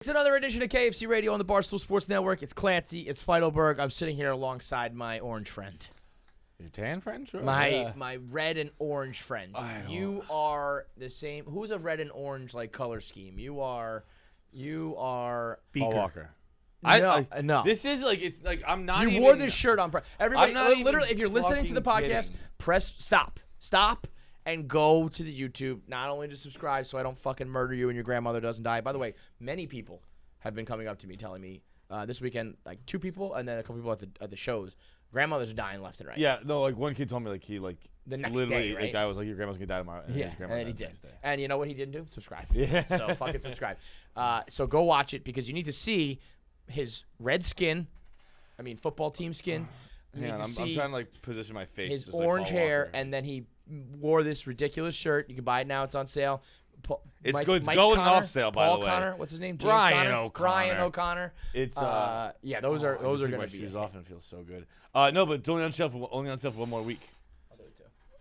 It's another edition of KFC Radio on the Barstool Sports Network. It's Clancy. It's Feitelberg. I'm sitting here alongside my orange friend. Your tan friend? Sure. My red and orange friend. You are the same. Who's a red and orange like color scheme? You are. Paul Walker. No. This is like it's like I'm not. You even, wore this shirt on. Everybody, I'm not literally, if you're listening to the podcast, kidding. press stop, and go to the YouTube. Not only to subscribe, so I don't fucking murder you and your grandmother doesn't die. By the way, many people have been coming up to me telling me this weekend, like 2 people, and then a couple people at the shows. Grandmothers are dying left and right. Yeah, no, like one kid told me like he the next literally day, right? like I was like your grandma's gonna die tomorrow. And Yeah, his grandma and he died the did. next day. And you know what he didn't do? Subscribe. Yeah. So fucking subscribe. So go watch it because you need to see his red skin. I mean, football team skin. Yeah, I'm trying to like position my face. His just like orange Paul hair, Walker. and then he wore this ridiculous shirt. You can buy it now. It's on sale. It's good. It's going off sale, by the way. Paul Connor, what's his name? James Brian Connor? O'Connor. Brian O'Connor. It's yeah, those are going to my be shoes off and feel so good. No, but it's only on sale for 1 more week.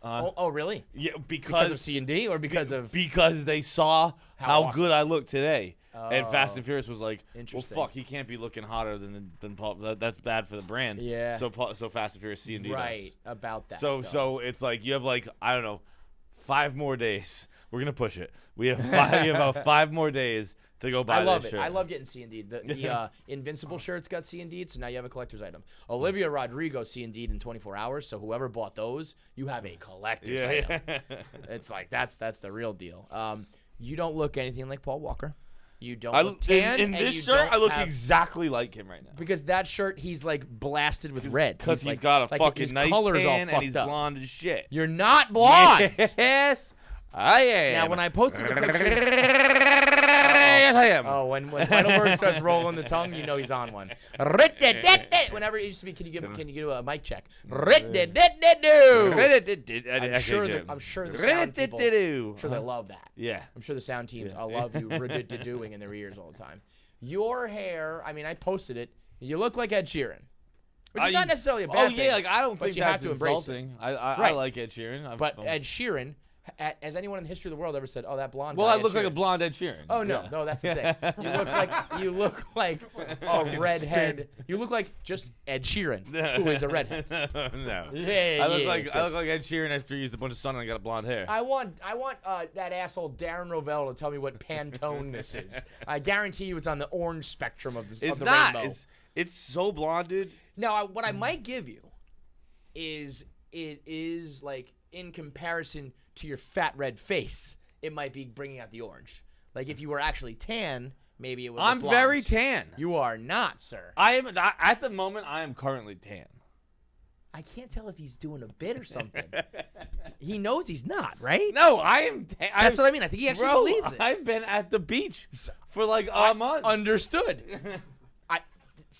Oh, really? Yeah, Because of C&D or because they saw how awesome. good I look today. And Oh. Fast and Furious was like, well, Interesting. fuck, he can't be looking hotter than Paul. That's bad for the brand. Yeah. So Fast and Furious C&D right does. about that? So it's like you have like I don't know, 5 more days. We're gonna push it. We have about 5 more days to go buy I love this it. shirt. I love getting C&D. The Invincible shirt's got C&D, so now you have a collector's item. Olivia Rodrigo C&D in 24 hours, so whoever bought those, you have a collector's item. It's like that's the real deal. You don't look anything like Paul Walker. You don't look tan. In and this you shirt, don't I look have, exactly like him right now. because that shirt he's like blasted with red Because he's like, got a like fucking his nice color's all tan fucked and he's up. blonde as shit. You're not blonde. Yes, I am. Now when I posted the pictures. Yes, I am. Oh, when Heidelberg starts rolling the tongue, you know he's on one. Whenever it used to be, can you do a mic check? I'm sure the sound people, I'm sure they love that. Yeah. I'm sure the sound teams I love you doing in their ears all the time. Your hair, I mean, I posted it. You look like Ed Sheeran, which is not necessarily a bad thing. Oh yeah, like I don't but think you that's have to embrace insulting. I Right. like Ed Sheeran. But Ed Sheeran, has anyone in the history of the world ever said, "Oh, that blonde"? Well, guy, I Ed look like a Sheeran." blonde Ed Sheeran. Oh no, Yeah. no, that's the thing. You look like a redhead. You look like just Ed Sheeran, who is a redhead. No. Yeah, I look yeah, like it's I look like Ed Sheeran after he used a bunch of sun and I got a blonde hair. I want that asshole Darren Rovell to tell me what Pantone this is. I guarantee you, it's on the orange spectrum of the It's of the not. rainbow. It's so blonde, dude. Now, what I might give you is it is like in comparison to your fat red face, it might be bringing out the orange. Like if you were actually tan, maybe it would. I'm look very blonde. tan. You are not, sir. I am at the moment. I am currently tan. I can't tell if he's doing a bit or something. He knows he's not, right? No, I am. That's what I mean. I think he actually believes it. I've been at the beach for like a month. Understood.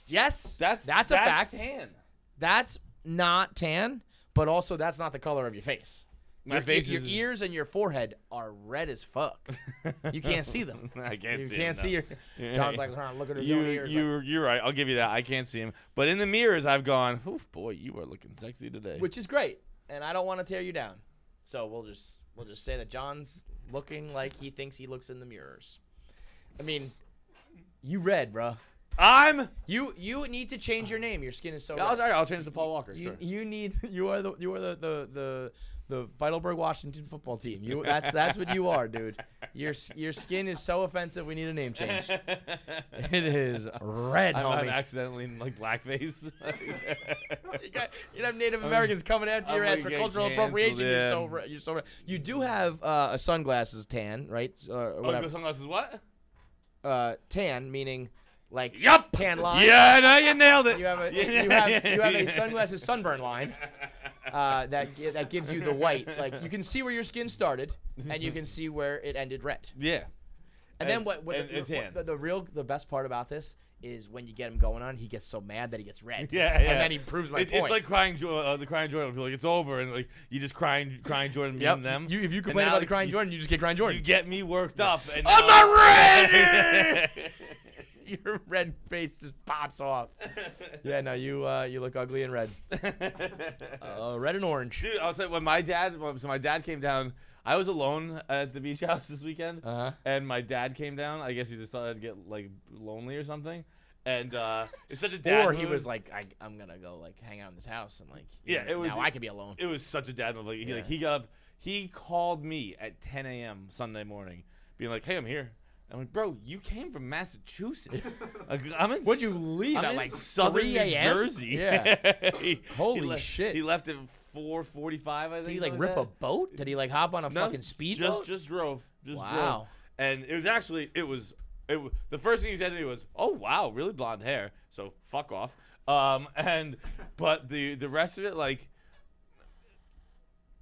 Yes, that's a fact. Tan. That's not tan, but also that's not the color of your face. My face your is ears and your forehead are red as fuck. You can't see them. I can't see. You can't see him, your. John's like, look at his own ears. You're right. I'll give you that. I can't see him, but in the mirrors, I've gone. Oof, boy, you are looking sexy today. Which is great, and I don't want to tear you down. So we'll just say that John's looking like he thinks he looks in the mirrors. I mean, you red, bro. You need to change your name. Your skin is so red. I'll change to Paul Walker. Sure. You are the Feitelberg Washington football team. That's what you are, dude. Your skin is so offensive. We need a name change. It is red, homie. I'm accidentally in like blackface. You have Native Americans coming after your ass for cultural appropriation. Yeah. You're so red. You do have a sunglasses tan, right? Whatever. Sunglasses what? Tan meaning. Like Yup. tan line. Yeah, no, you nailed it. You have a sunglasses sunburn line that gives you the white. Like you can see where your skin started, and you can see where it ended red. Yeah. And then the best part about this is when you get him going on, he gets so mad that he gets red. Yeah, And then he proves my point. It's like crying the crying Jordan. Like it's over, and like you just crying Jordan. Yep. And them. If you complain about the crying Jordan, you just get crying Jordan. You get me worked up. And I'm not ready. Your red face just pops off. Yeah, no, you look ugly in red. Red and orange. Dude, I'll tell you, when my dad came down, I was alone at the beach house this weekend, Uh-huh. and my dad came down. I guess he just thought I'd get like lonely or something. And it's such a dad Or move. he was like, I'm gonna go like hang out in this house and like it was. now I can be alone. It was such a dad move. Like he got up, he called me at 10 a.m. Sunday morning, being like, "Hey, I'm here." I'm like, "Bro, you came from Massachusetts. Like, I'm in. What'd you leave I'm at in like southern 3 New a.m.? Jersey. Yeah. he Holy shit. He left at 4:45. I think. Did he like something rip a like boat? Did he like hop on a that. fucking speedboat? Just drove. Just drove. Wow. And it was actually the first thing he said to me was, "Oh wow, really blonde hair." So fuck off. But the rest of it, like,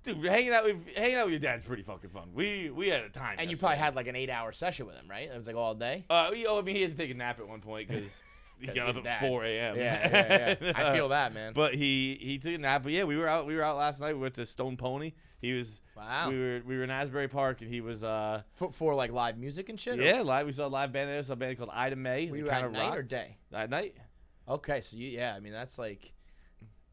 dude, hanging out with your dad's pretty fucking fun. We had a time. And you probably had like an 8-hour session with him, right? It was like all day. I mean, he had to take a nap at one point because he got up at 4 a.m. Yeah. I feel that, man. But he took a nap. But yeah, we were out last night. We went to Stone Pony. He was. Wow. We were in Asbury Park, and he was. For like live music and shit. Yeah, live. We saw a live band there. Saw a band called Ida May. Were you at night or day? At night. Okay, so I mean that's like,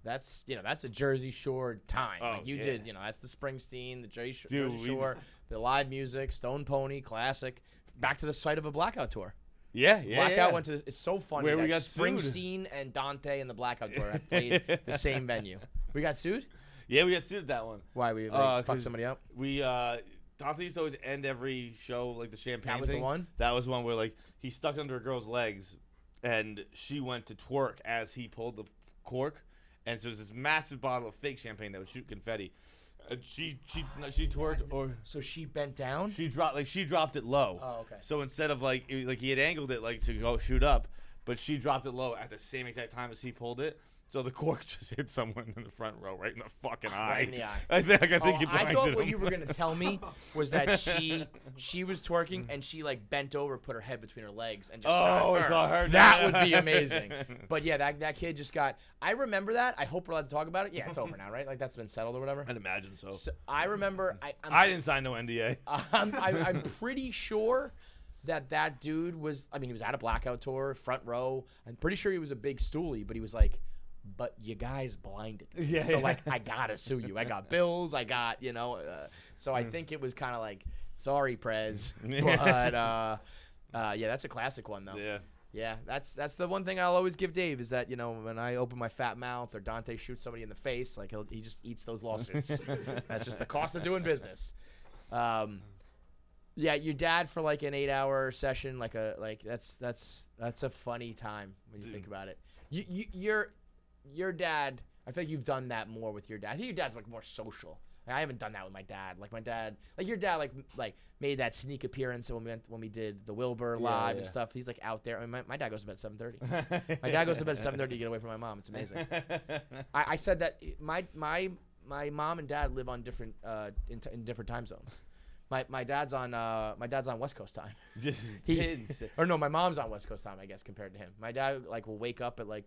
that's a Jersey Shore time. Oh, like you yeah. did, that's the Springsteen, the Jersey Dude, Shore, the live music, Stone Pony, classic. Back to the site of a Blackout tour. Yeah. Blackout went to this. It's so funny. Where that we got Springsteen and Dante and the Blackout tour have played the same venue. We got sued? Yeah, we got sued at that one. Why we fucked somebody up? We Dante used to always end every show like the champagne. That was thing. the one? That was one where like he stuck under a girl's legs, and she went to twerk as he pulled the cork, and so there's this massive bottle of fake champagne that would shoot confetti. She twerked, or So she bent down? she dropped it low. Oh, okay. So instead of like he had angled it like to go shoot up, but she dropped it low at the same exact time as he pulled it. So the cork just hit someone in the front row, right in the fucking eye. Right in the eye. I think he blinded I thought what him. you were gonna tell me was that she was twerking and she like bent over, put her head between her legs, and just Oh, shot it got her. That would be amazing. But yeah, that kid just got. I remember that. I hope we're allowed to talk about it. Yeah, it's over now, right? Like that's been settled or whatever. I'd imagine so. So I remember. I didn't sign no NDA. I'm pretty sure that dude was. I mean, he was at a Blackout tour, front row. I'm pretty sure he was a big stoolie, but he was like, "But you guys blinded me." Yeah, so yeah. like, I gotta sue you. I got bills. I got so I think it was kind of like, sorry, Prez. But yeah, that's a classic one though. Yeah. Yeah, that's the one thing I'll always give Dave is that when I open my fat mouth or Dante shoots somebody in the face, like he just eats those lawsuits. That's just the cost of doing business. Yeah, your dad for like an 8-hour session, that's a funny time when you think about it. Your dad, I feel like you've done that more with your dad. I think your dad's like more social. I haven't done that with my dad. Like my dad, like your dad, like made that sneak appearance when we did the Wilbur live and stuff. He's like out there. I mean, my dad goes to bed at 7:30. My dad goes to bed at 7:30 to get away from my mom. It's amazing. I said that my mom and dad live on different in different time zones. My dad's on West Coast time. Just Or no, my mom's on West Coast time, I guess, compared to him. My dad will wake up at like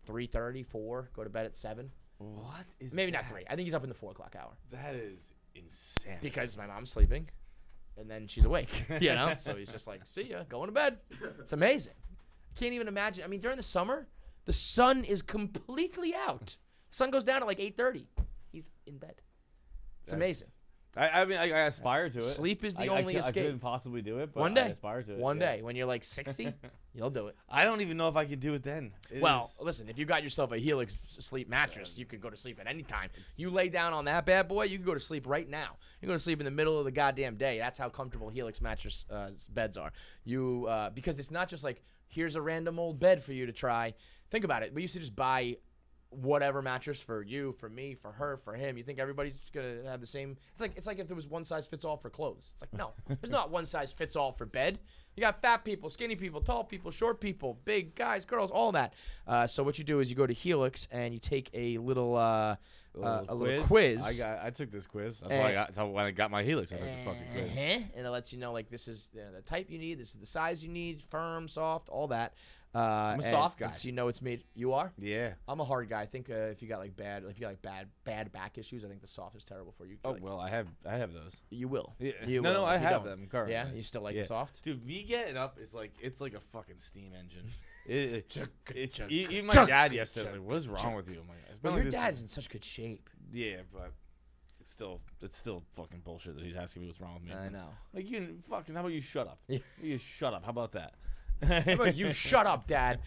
3:30, 4, go to bed at 7. What is Maybe that? not 3. I think he's up in the 4 o'clock hour. That is insane. Because my mom's sleeping, and then she's awake, So he's just like, see ya, going to bed. It's amazing. Can't even imagine. I mean, during the summer, the sun is completely out. The sun goes down at like 8:30. He's in bed. It's amazing. I mean, I aspire to it. Sleep is the I only escape. I couldn't possibly do it, but One day. I aspire to it. One day, when you're like 60, you'll do it. I don't even know if I could do it then. Listen, if you got yourself a Helix Sleep mattress, you can go to sleep at any time. You lay down on that bad boy, you can go to sleep right now. You can go to sleep in the middle of the goddamn day. That's how comfortable Helix mattress beds are. Because it's not just like, here's a random old bed for you to try. Think about it. We used to just buy whatever mattress for you, for me, for her, for him. You think everybody's gonna have the same? It's like if there was one size fits all for clothes. It's like, no, there's not one size fits all for bed. You got fat people, skinny people, tall people, short people, big guys, girls, all that. So what you do is you go to Helix and you take a little little quiz. I took this quiz. That's why when I got my Helix, I took this fucking quiz. And it lets you know like this is the type you need, this is the size you need, firm, soft, all that. I'm a soft guy. And so it's made. You are? Yeah. I'm a hard guy. I think if you got bad back issues, I think the soft is terrible for you. Oh well, I have those. You will. Yeah. You no, will. I If you have don't. them currently. Yeah, you still like the soft? Dude, me getting up is like it's like a fucking steam engine. Even my dad yesterday was like, "What is wrong with you?" I'm like, "It's been Well, like your this dad's in such good shape. Yeah, but it's still fucking bullshit that he's asking me what's wrong with me. I know. Like, how about you shut up? Yeah. You shut up. How about that? How about you shut up, Dad?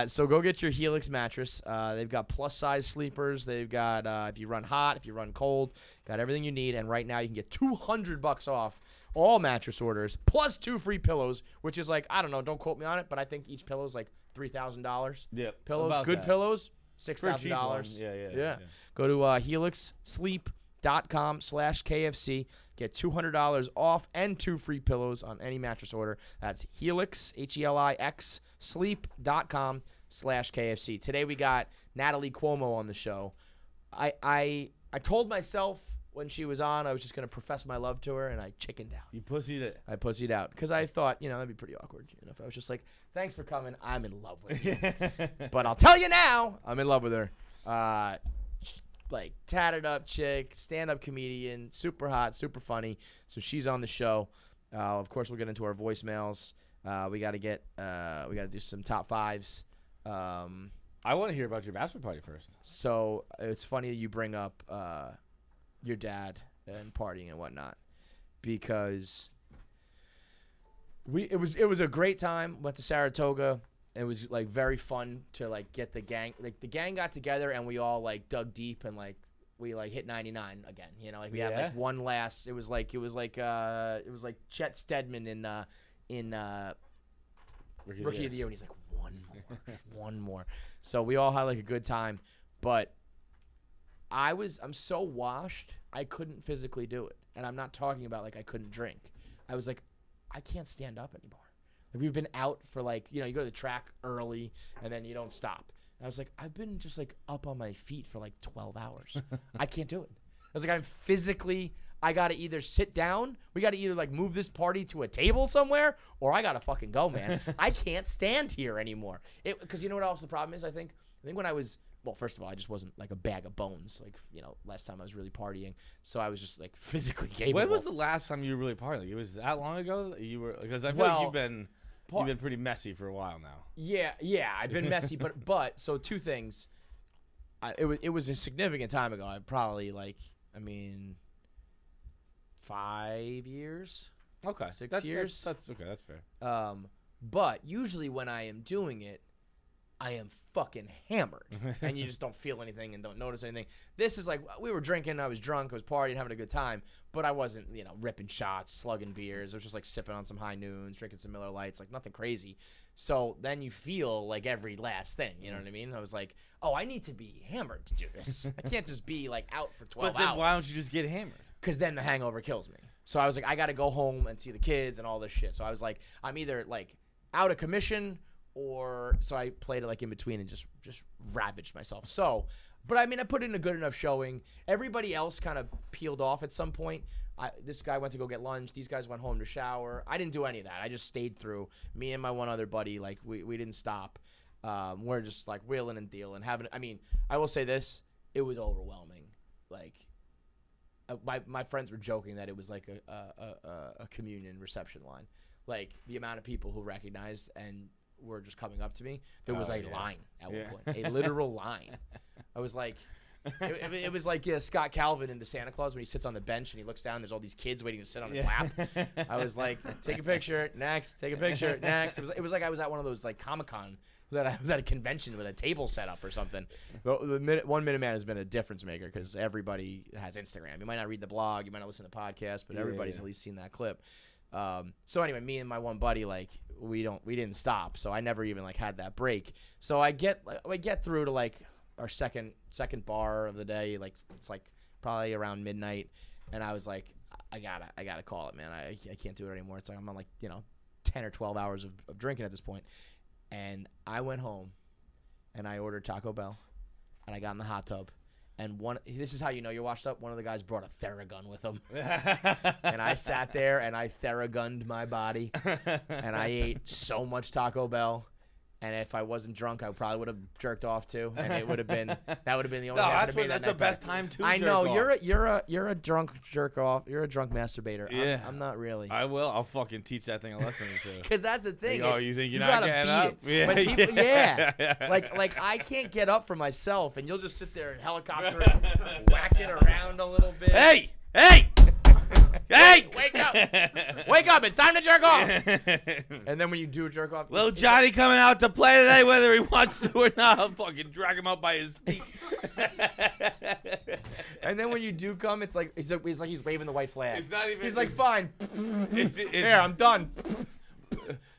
So go get your Helix mattress. They've got plus-size sleepers. They've got if you run hot, if you run cold, got everything you need. And right now you can get $200 off all mattress orders, plus 2 free pillows, which is like, I don't know, don't quote me on it, but I think each pillow is like $3,000. Yep. Pillows, about good that. pillows, For a cheap $6,000. one. Yeah. Go to helixsleep.com/KFC. Get $200 off and 2 free pillows on any mattress order. That's Helix, Helix, sleep.com/KFC. Today we got Natalie Cuomo on the show. I told myself when she was on I was just going to profess my love to her, and I chickened out. You pussied it. I pussied out because I thought, that'd be pretty awkward. If I was just like, thanks for coming, I'm in love with you. But I'll tell you now, I'm in love with her. Like, tatted up chick, stand-up comedian, super hot, super funny. So she's on the show. Of course, we'll get into our voicemails. We got to do some top fives. I want to hear about your bachelor party first. So it's funny you bring up your dad and partying and whatnot, because it was a great time. Went to Saratoga. It was like very fun to like get the gang. Like the gang got together and we all like dug deep and like we like hit 99 again. Like we had like one last. It was like Chet Stedman in Rookie of the Year, and he's like one more. So we all had like a good time, but I'm so washed I couldn't physically do it, and I'm not talking about like I couldn't drink. I was like, I can't stand up anymore. Like we've been out for like, you go to the track early and then you don't stop. And I was like, I've been just like up on my feet for like 12 hours. I can't do it. I was like, I got to either sit down. We got to either like move this party to a table somewhere, or I got to fucking go, man. I can't stand here anymore. Because you know what else the problem is, I think when I was, well, first of all, I just wasn't like a bag of bones. Like, last time I was really partying. So I was just like physically capable. When was the last time you were really partying? Like, it was that long ago that you were, because I feel like you've been pretty messy for a while now. Yeah, I've been messy, but so 2 things. It was a significant time ago. I probably 5 years. Okay. 6 years. That's okay. That's fair. But usually when I am doing it, I am fucking hammered, and you just don't feel anything and don't notice anything. This is like, we were drinking, I was drunk, I was partying, having a good time, but I wasn't, ripping shots, slugging beers. I was just like sipping on some High Noons, drinking some Miller Lights, like nothing crazy. So then you feel like every last thing, you know what I mean? I was like, oh, I need to be hammered to do this. I can't just be like out for 12 hours. But then why don't you just get hammered? Because then the hangover kills me. So I was like, I got to go home and see the kids and all this shit. So I was like, I'm either like out of commission, so I played it like in between and just ravaged myself. So, but I mean, I put in a good enough showing. Everybody else kind of peeled off at some point. This guy went to go get lunch. These guys went home to shower. I didn't do any of that. I just stayed through. Me and my one other buddy, like we didn't stop. We're just like wheeling and dealing, I will say this: it was overwhelming. Like my friends were joking that it was like a communion reception line. Like the amount of people who recognized and were just coming up to me. There was a line at one point, a literal line. I was like, it was like Scott Calvin in the Santa Claus when he sits on the bench and he looks down and there's all these kids waiting to sit on his lap. I was like, take a picture, next, take a picture, next. It was like I was at one of those like Comic-Con that I was at a convention with a table set up or something. The 1 Minute Man has been a difference maker because everybody has Instagram. You might not read the blog, you might not listen to the podcast, but everybody's at least seen that clip. So anyway, me and my one buddy, like we didn't stop. So I never even like had that break. So I get through to like our second bar of the day. Like it's like probably around midnight. And I was like, I gotta call it, man. I can't do it anymore. It's like I'm on like, 10 or 12 hours of drinking at this point. And I went home and I ordered Taco Bell and I got in the hot tub. And this is how you know you're washed up. One of the guys brought a Theragun with him. And I sat there and I Theragunned my body. And I ate so much Taco Bell. And if I wasn't drunk, I probably would have jerked off too, and it would have been the only. No, thing that's the best time to. I jerk know off. you're a drunk jerk off. You're a drunk masturbator. Yeah. I'm not really. I will. I'll fucking teach that thing a lesson or two. Because that's the thing. Like, you think you're you not gotta getting beat up? it. Yeah, But people, yeah. like I can't get up for myself, and you'll just sit there and helicopter whack it around a little bit. Hey! Wake up! Wake up! It's time to jerk off. And then when you do jerk off, Little Johnny coming out to play today, whether he wants to or not. I'll fucking drag him out by his feet. And then when you do come, it's like he's waving the white flag. It's not even. He's like, fine. It's, Here, I'm done.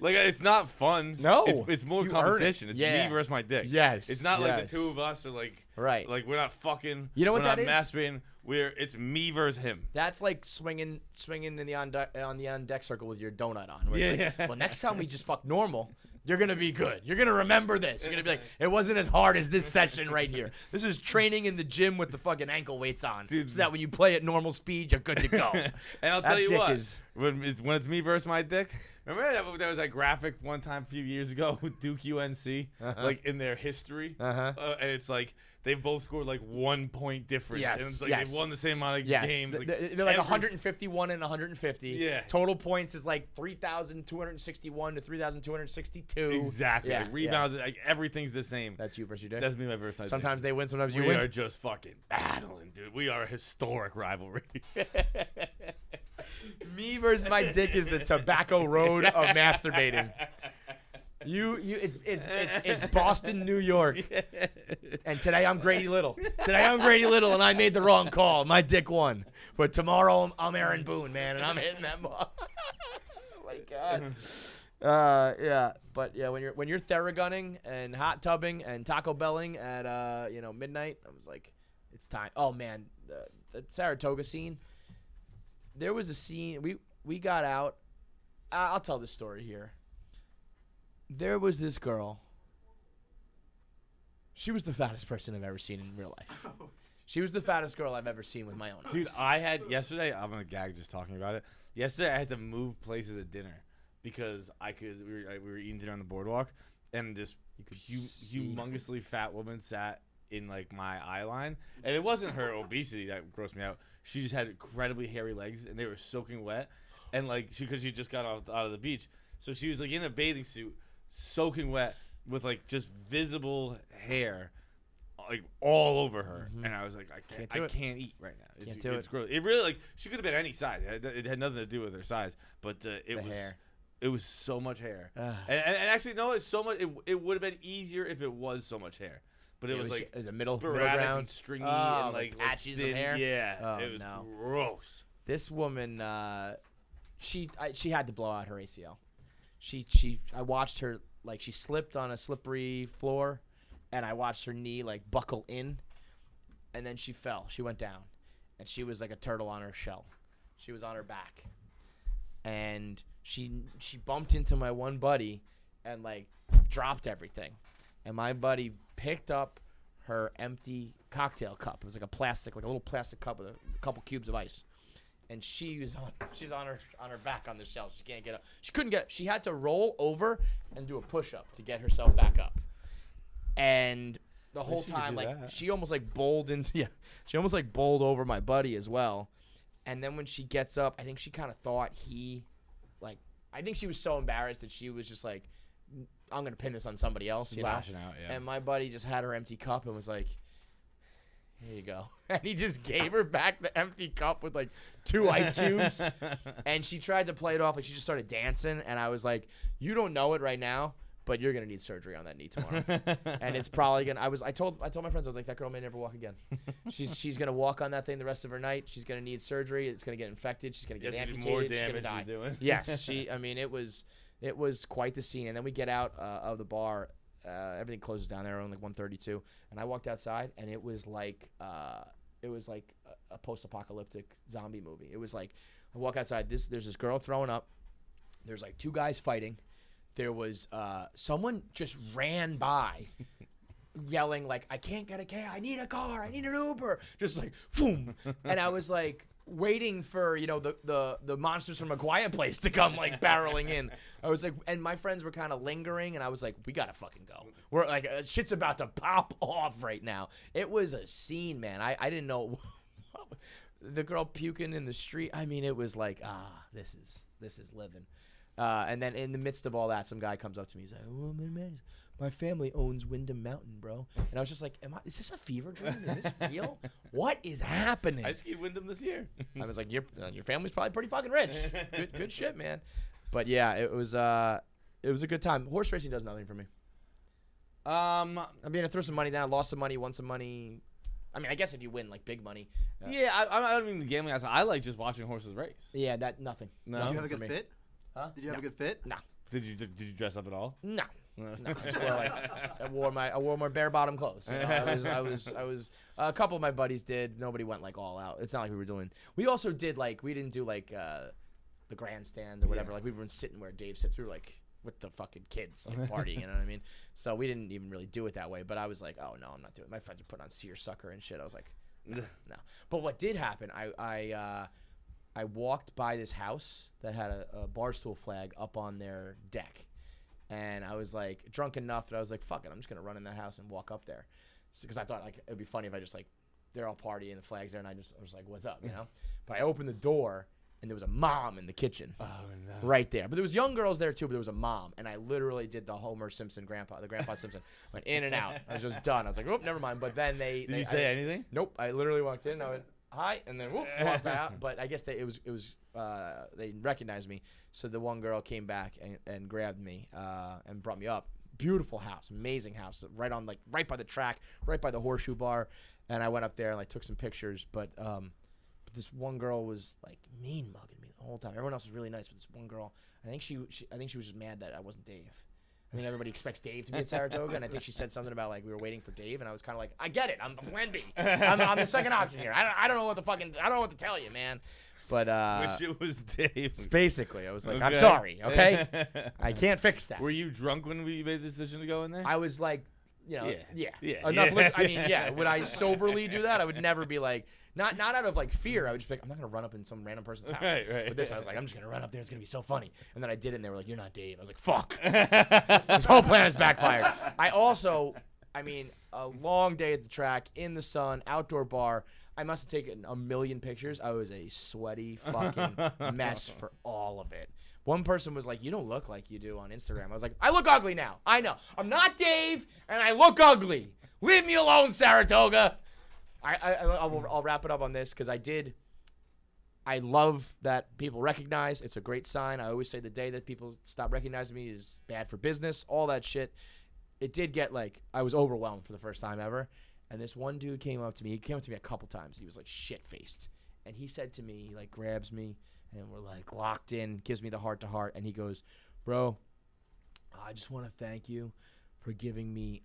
Like, it's not fun. No, it's more you earn it. competition. It's Yeah. me versus my dick. Yes. It's not like Yes. the two of us are like. Right. Like we're not fucking. You know what we're that not is? masturbating. It's me versus him. That's like swinging in the on deck circle with your donut on. Where it's Yeah. like, well, next time we just fuck normal, you're gonna be good. You're gonna remember this. You're gonna be like, it wasn't as hard as this session right here. This is training in the gym with the fucking ankle weights on, Dude. so that when you play at normal speed, you're good to go. And I'll That tell you dick what. is- When it's me versus my dick. Remember there was that graphic one time a few years ago with Duke UNC, like in their history, and it's like they've both scored like 1 point difference, Yes, and it's like yes. they've won the same amount of Yes, games. Like they're like 151 and 150. Yeah. Total points is like 3,261 to 3,262. Exactly. Yeah, Like rebounds, like everything's the same. That's you versus your dick. That's me, my versus my dick. Sometimes they win, sometimes you we win. are just fucking battling, dude. We are a historic rivalry. Me versus my dick is the tobacco road of masturbating. It's Boston, New York. And today I'm Grady Little. And I made the wrong call. My dick won. But tomorrow I'm Aaron Boone, man, and I'm hitting that ball. Oh my god. Yeah, but yeah, when you're theragunning and hot tubbing and Taco Belling at midnight, I was like, it's time. Oh man, the Saratoga scene. There was a scene we got out. I'll tell this story here. There was this girl. She was the fattest person I've ever seen in real life. She was the fattest girl I've ever seen with my own eyes. Dude, I had yesterday. I'm gonna gag just talking about it. Yesterday, I had to move places at dinner because we were eating dinner on the boardwalk, and this humongously fat woman sat in like my eye line, and it wasn't her obesity that grossed me out. She just had incredibly hairy legs, and they were soaking wet, and like because she just got out of the beach, so she was like in a bathing suit, soaking wet with like just visible hair, like all over her, and I was like, I can't eat right now. It's gross. It really like she could have been any size. It had nothing to do with her size, but it was so much hair, and actually no, it's so much. It would have been easier if it was so much hair. But it was like it was a middle sporadic ground, and stringy and like patches thin, of hair. Yeah, it was gross. This woman, she had to blow out her ACL. I watched her like she slipped on a slippery floor, and I watched her knee like buckle in, and then she fell. She went down, and she was like a turtle on her shell. She was on her back, and she bumped into my one buddy, and like dropped everything. And my buddy picked up her empty cocktail cup. It was like a little plastic cup with a couple cubes of ice. And she's on her back on the shelf. She can't get up. She couldn't get up. She had to roll over and do a push-up to get herself back up. And the whole time, like she almost like bowled over my buddy as well. And then when she gets up, I think she kind of thought I think she was so embarrassed that she was just like, I'm going to pin this on somebody else. Slashing out, yeah. And my buddy just had her empty cup and was like, here you go. And he just gave her back the empty cup with like 2 ice cubes. And she tried to play it off. Like she just started dancing. And I was like, you don't know it right now, but you're going to need surgery on that knee tomorrow. And it's probably going to, I told my friends, I was like, that girl may never walk again. She's going to walk on that thing the rest of her night. She's going to need surgery. It's going to get infected. She's going to get amputated. More she's going to damage die. doing. Yes. It was quite the scene. And then we get out of the bar. Everything closes down there around like 1:32. And I walked outside, and it was like a post-apocalyptic zombie movie. It was like I walk outside. There's this girl throwing up. There's like 2 guys fighting. There was someone just ran by, yelling like, "I can't get a car. I need a car. I need an Uber." Just like, boom. And I was like, waiting for the monsters from A Quiet Place to come like barreling in. I was like, and my friends were kind of lingering, and I was like, we gotta fucking go. We're like, shit's about to pop off right now. It was a scene, man. I didn't know the girl puking in the street. I mean, it was like, this is living. And then in the midst of all that, some guy comes up to me. He's like, oh, man, my family owns Windham Mountain, bro. And I was just like, is this a fever dream? Is this real? What is happening? I skied Windham this year. I was like, your family's probably pretty fucking rich. Good shit, man. But yeah, it was a good time. Horse racing does nothing for me. I mean, I threw some money down, lost some money, won some money. I mean, I guess if you win like big money. Yeah, I don't mean the gambling. I like just watching horses race. Yeah, nothing. No. Did you have a good fit? Huh? Did you have a good fit? No. Did you dress up at all? No. No, I wore my Bearbottom clothes. You know? I was a couple of my buddies did. Nobody went like all out. It's not like we were doing. We also did like we didn't do like the grandstand or whatever. Yeah. Like we weren't sitting where Dave sits. We were like with the fucking kids like partying. You know what I mean? So we didn't even really do it that way. But I was like, oh no, I'm not doing it. My friends were putting on seersucker and shit. I was like, no. But what did happen? I walked by this house that had a Barstool flag up on their deck. And I was like drunk enough that I was like, fuck it, I'm just going to run in that house and walk up there. Because I thought like it would be funny if I just like, they're all partying, the flag's there, and I was like, what's up, you know? But I opened the door, and there was a mom in the kitchen. Oh, no. Right there. But there was young girls there, too, but there was a mom. And I literally did the Homer Simpson the Grandpa Simpson. Went in and out. I was just done. I was like, oh, never mind. But then Did you say anything? Nope. I literally walked in, I went, hi, and then walked out. But I guess they recognized me. So the one girl came back and grabbed me and brought me up. Beautiful house, amazing house, right by the track, right by the horseshoe bar. And I went up there and like took some pictures. But this one girl was like mean mugging me the whole time. Everyone else was really nice, but this one girl, I think she was just mad that I wasn't Dave. I think everybody expects Dave to be at Saratoga, and I think she said something about like we were waiting for Dave, and I was kind of like, I get it, I'm plan B. I'm the second option here. I don't know what I don't know what to tell you, man. But wish it was Dave. Basically, I was like, okay. I'm sorry, okay? I can't fix that. Were you drunk when we made the decision to go in there? I was like, yeah. Enough. I mean, yeah. Would I soberly do that? I would never be like, not out of like fear. I would just be like, I'm not gonna run up in some random person's house. Right. But this, I was like, I'm just gonna run up there. It's gonna be so funny. And then I did it, and they were like, you're not Dave. I was like, fuck. This whole plan has backfired. I mean, a long day at the track, in the sun, outdoor bar. I must have taken a million pictures. I was a sweaty fucking mess for all of it. One person was like, you don't look like you do on Instagram. I was like, I look ugly now. I know. I'm not Dave, and I look ugly. Leave me alone, Saratoga. I'll wrap it up on this because I love that people recognize. It's a great sign. I always say the day that people stop recognizing me is bad for business, all that shit. It did get like, I was overwhelmed for the first time ever. And this one dude came up to me. He came up to me a couple times. He was like shit-faced. And he said to me, he like grabs me, and we're like locked in, gives me the heart-to-heart. And he goes, bro, I just want to thank you for giving me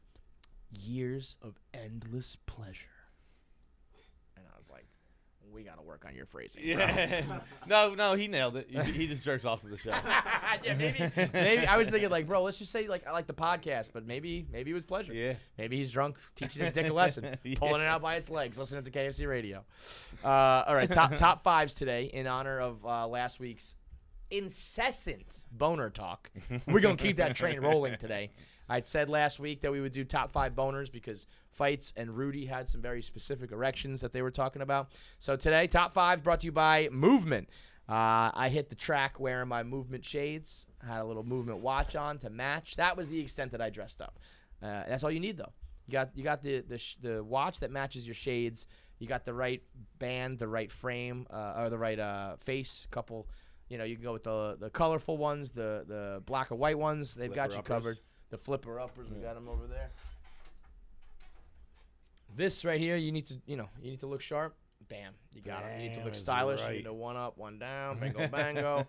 years of endless pleasure. And I was like, we got to work on your phrasing. Yeah. No, he nailed it. He just jerks off to the show. Yeah, maybe. I was thinking like, bro, let's just say like I like the podcast, but maybe it was pleasure. Yeah. Maybe he's drunk, teaching his dick a lesson, pulling it out by its legs, listening to KFC radio. All right, top fives today in honor of last week's incessant boner talk. We're gonna keep that train rolling today. I said last week that we would do top 5 boners because Feits and Rudy had some very specific erections that they were talking about. So today, top 5 brought to you by Movement. I hit the track wearing my Movement shades. I had a little Movement watch on to match. That was the extent that I dressed up. That's all you need, though. You got the watch that matches your shades. You got the right band, the right frame, or the right face. Couple, you can go with the colorful ones, the black or white ones. They've got you covered. The flipper uppers, we got them over there. This right here, you need to look sharp. Bam, you got them. You need to look stylish. Right. You need to one up, one down, bingo, bango.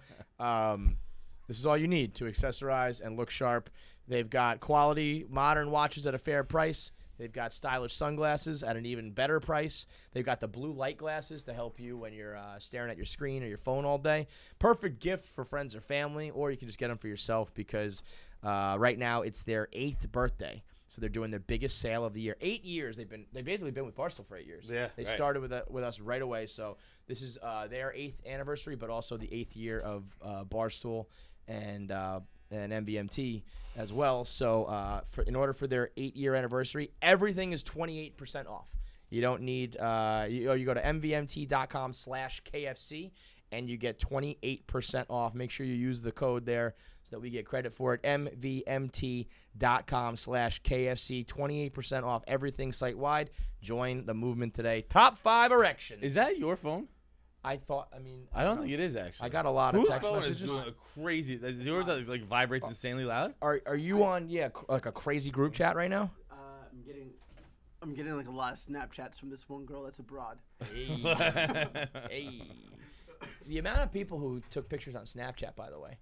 This is all you need to accessorize and look sharp. They've got quality modern watches at a fair price. They've got stylish sunglasses at an even better price. They've got the blue light glasses to help you when you're staring at your screen or your phone all day. Perfect gift for friends or family, or you can just get them for yourself because right now it's their 8th birthday. So they're doing their biggest sale of the year. 8 years they've basically been with Barstool for 8 years. Yeah, they right. started with us right away. So this is their 8th anniversary, but also the 8th year of Barstool and MVMT as well. So in order for their 8-year anniversary, everything is 28% off. You don't need you go to mvmt.com/KFC and you get 28% off. Make sure you use the code there so that we get credit for it. mvmt.com/KFC, 28% off everything site-wide. Join the movement today. Top 5 erections. Is that your phone? I don't think it is actually. I got a lot of Whose text phone messages. is doing crazy? Is yours like vibrates insanely loud? Are you on like a crazy group chat right now? I'm getting like a lot of Snapchats from this one girl that's abroad. Hey. The amount of people who took pictures on Snapchat, by the way.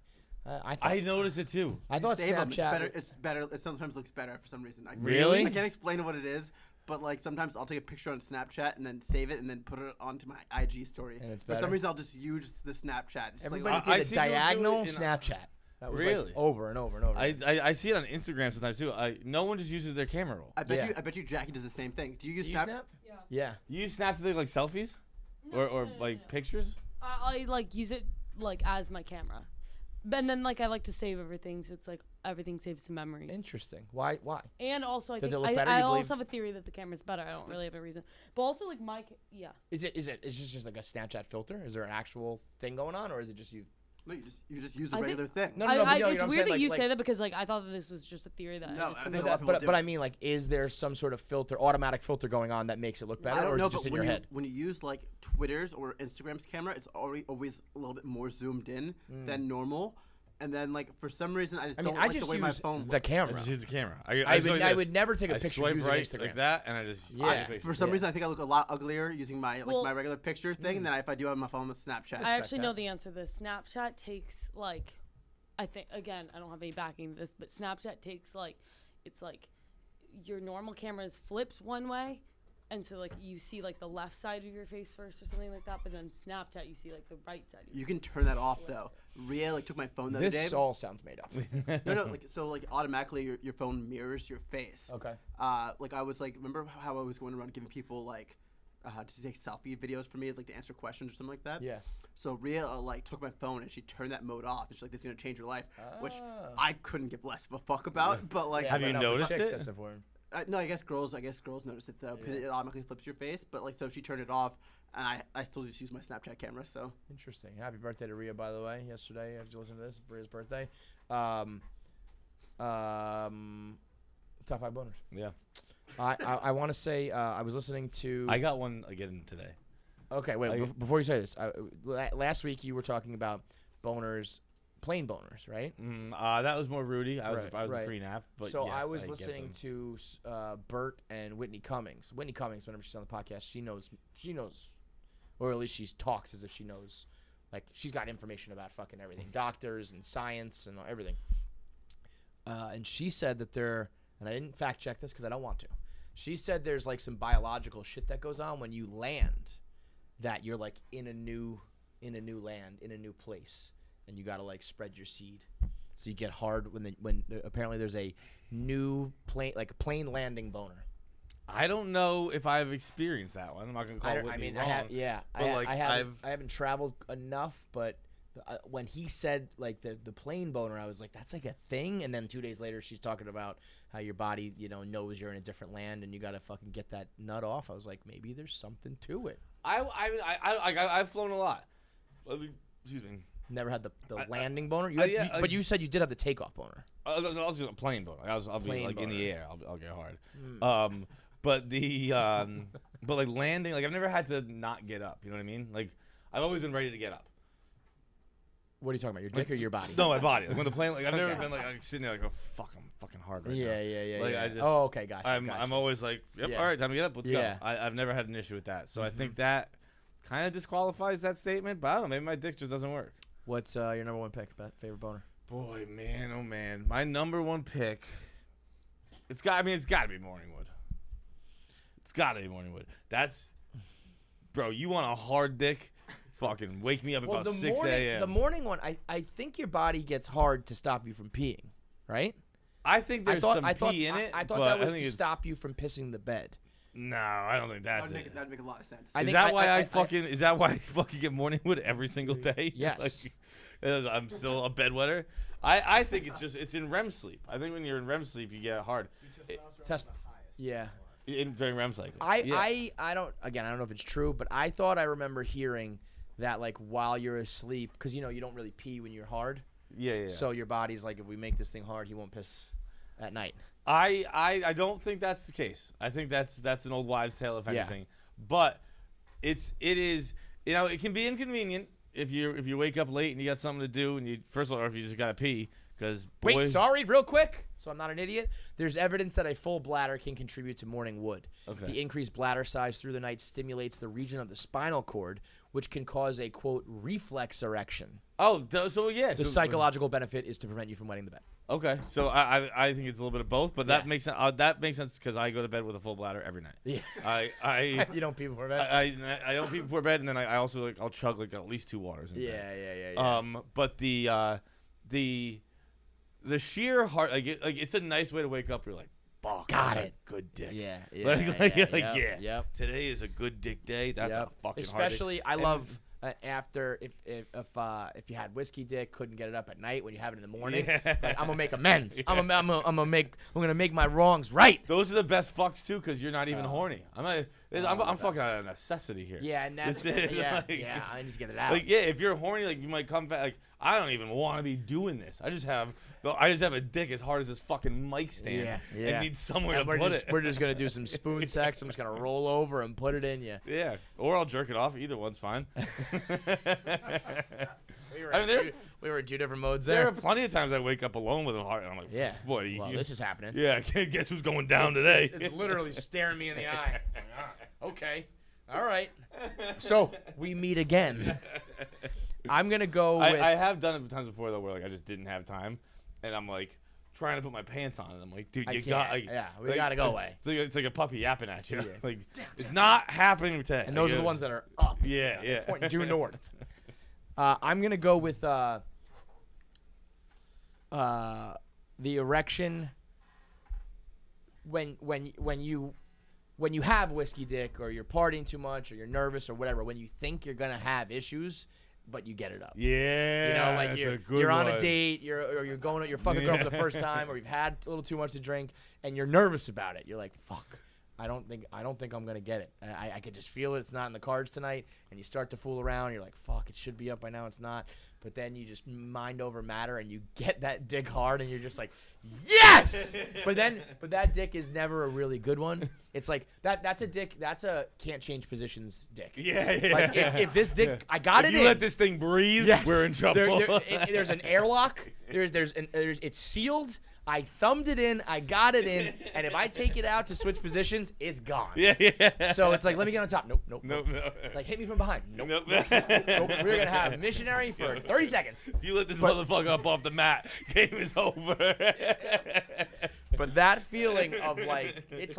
I noticed it too. I thought Save 'em. Snapchat. It's better. It sometimes looks better for some reason. Really? I can't explain what it is, but like sometimes I'll take a picture on Snapchat and then save it and then put it onto my IG story. And it's for some better? reason, I'll just use the Snapchat. It's Everybody like, I did see a people do it diagonal in- Snapchat. That was Really? like over and over and over. I see it on Instagram sometimes too. No one just uses their camera roll. I bet Yeah. you Jackie does the same thing. Do you use Do you Snap? snap? Yeah. Yeah. You use Snap to take like selfies, No, or no, no, like no. pictures. I like use it like as my camera, and then like I like to save everything, so it's like everything saves to memories. Interesting. Why? And also, I Does think it look better, I you believe? also have a theory that the camera's better. I don't really have a reason, but also like yeah. Is it just like a Snapchat filter? Is there an actual thing going on, or is it just you? No, you just use a I think- regular thing. No, but you know it's what I'm weird saying? that you Like- say that because like I thought that this was just a theory that No, I just I come think up a lot with. of people do. But I mean, like, is there some sort of filter, automatic filter going on that makes it look better, I or don't is know, it just but in when your you head? when you use like Twitter's or Instagram's camera, it's always a little bit more zoomed in than normal. And then like for some reason, I just I mean, don't I like just the way my use phone. the I camera. just use the camera. I just go like would this. never take a I picture swipe using right Instagram. like that, and I just Yeah. For some Yeah. reason, I think I look a lot uglier using my Well- my regular picture thing than if I do have my phone with Snapchat. I actually know that. the answer to this. Snapchat takes like, I think again, I don't have any backing to this, but Snapchat takes like, it's like, your normal camera is flipped one way, and so like you see like the left side of your face first or something like that, but then Snapchat you see like the right side. Of your You can turn that off though. Ria like took my phone the other day. This all sounds made up. No, like so like automatically your phone mirrors your face. Okay. Like I was like, remember how I was going around giving people like to take selfie videos for me, like to answer questions or something like that. Yeah. So Ria like took my phone and she turned that mode off. And she's like, "This is gonna change your life," which Ah. I couldn't give less of a fuck about. But like, Yeah, Have but you no, for noticed chicks, it? That's important. no, I guess girls notice it though because Yeah. it automatically flips your face. But like, so she turned it off, and I still just use my Snapchat camera. So Interesting. Happy birthday to Rhea, by the way. Yesterday, did you listen to this? Rhea's birthday. Top 5 boners. Yeah. I want to say I was listening to. I got one again today. Okay, wait. Before you say this, last week you were talking about boners, plain boners, right? That was more Rudy. I was Right. a pre-nap. But So yes, I was get listening them. to Bert and Whitney Cummings. Whitney Cummings, whenever she's on the podcast, she knows, or at least she talks as if she knows. Like, she's got information about fucking everything, doctors and science and everything. And she said that and I didn't fact check this because I don't want to. She said there's like some biological shit that goes on when you land, that you're like in a new land, in a new place, and you gotta like spread your seed, so you get hard when apparently there's a new plane, like a plane landing boner. I don't know if I've experienced that one. I'm not gonna call Whitney wrong. I haven't traveled enough, but when he said like the plane boner, I was like, that's like a thing. And then 2 days later, she's talking about how your body, knows you're in a different land and you gotta fucking get that nut off. I was like, maybe there's something to it. I've flown a lot. Excuse me. Never had the landing boner. yeah, But you said you did have the takeoff boner. I'll just a plane boner. I'll be Plane like in the boner. air. I'll get hard. But the but like landing, like I've never had to not get up. You know what I mean? Like I've always been ready to get up. What are you talking about? Your dick or your body? No, my body. Like when the plane, like I've never been like sitting there like, oh fuck, I'm fucking hard right now. Yeah. Like, yeah. I just- oh, okay, gotcha. I'm always like, yep, Yeah. all right, time to get up. Let's Yeah. go. I've never had an issue with that. So I think that kind of disqualifies that statement. But I don't know. Maybe my dick just doesn't work. What's your number one pick? Favorite boner? Boy, man, oh man, my number one pick. It's got to be Morningwood. It's got to be Morningwood. That's, bro. You want a hard dick? Fucking wake me up about 6 a.m. The morning one, I think your body gets hard to stop you from peeing, right? I think there's some pee in it. I thought but that was I think to it's- stop you from pissing the bed. No, I don't think that's it. That'd make a lot of sense. I Is think that why I I fucking? Is that why I fucking get morning wood every single day? Yes. I'm still a bedwetter. I think it's in REM sleep. I think when you're in REM sleep, you get hard. Test. Yeah. During REM cycle. I don't know if it's true, but I thought I remember hearing that like while you're asleep, because you don't really pee when you're hard. Yeah. So your body's like, if we make this thing hard, he won't piss at night. I don't think that's the case. I think that's an old wives' tale if anything. But it is it can be inconvenient if you wake up late and you got something to do and you first of all, or if you just gotta pee because Wait, sorry, real quick. So I'm not an idiot. There's evidence that a full bladder can contribute to morning wood. Okay. The increased bladder size through the night stimulates the region of the spinal cord, which can cause a quote reflex erection. So yeah. The psychological benefit is to prevent you from wetting the bed. Okay, so I think it's a little bit of both, but that makes sense. That makes sense because I go to bed with a full bladder every night. Yeah. I You don't pee before bed. I don't pee before bed, and then I also I'll chug at least 2 waters. In bed. Yeah. But the sheer heart it's a nice way to wake up. You're like, fuck, Got that's it. a good dick. Yeah. Yep. Today is a good dick day. That's a fucking Especially, hard I love after if you had whiskey dick, couldn't get it up at night when you have it in the morning. Yeah. Like, I'm gonna make amends. I'm gonna make my wrongs right. Those are the best fucks too, because you're not even horny. I'm fucking out of necessity here. Yeah, and that's This is, I need to get it out. If you're horny, you might come back. I don't even want to be doing this. I just have a dick as hard as this fucking mic stand. Yeah. And need somewhere And to put it. We're just gonna do some spoon sex. I'm just gonna roll over and put it in you. Yeah, or I'll jerk it off. Either one's fine. We were in two different modes There there. are plenty of times I wake up alone with a heart, and I'm like, Yeah. boy, Well, this is happening. yeah. Guess who's going down today? It's literally staring me in the eye. Okay. All right. So we meet again. I'm gonna go with. I have done it times before though, where I just didn't have time, and I'm trying to put my pants on, and I'm like, dude, I you can't. got, We gotta go away. It's like a puppy yapping at you. Yeah. It's not happening today. And those are the ones that are up. Yeah. Pointing due north. I'm gonna go with the erection when you have whiskey dick or you're partying too much or you're nervous or whatever, when you think you're gonna have issues, but you get it up. Yeah. Like you're on a date, you're fucking a girl for the first time, or you've had a little too much to drink, and you're nervous about it. You're like, fuck. I don't think I'm gonna get it. I could just feel it. It's not in the cards tonight, and you start to fool around. You're like, fuck, it should be up by now. It's not. But then you just mind over matter, and you get that dick hard, and you're just like, yes. but that dick is never a really good one. It's like that's a dick. That's a can't change positions dick. Yeah. Like if this dick, I got if it you in. let this thing breathe, Yes. we're in trouble. There's an airlock. It's sealed. I thumbed it in. I got it in. And if I take it out to switch positions, it's gone. Yeah. So it's like, let me get on top. Nope. No. Like, hit me from behind. Nope. Nope. We're going to have missionary for 30 seconds. You let this motherfucker up off the mat, game is over. But that feeling of it's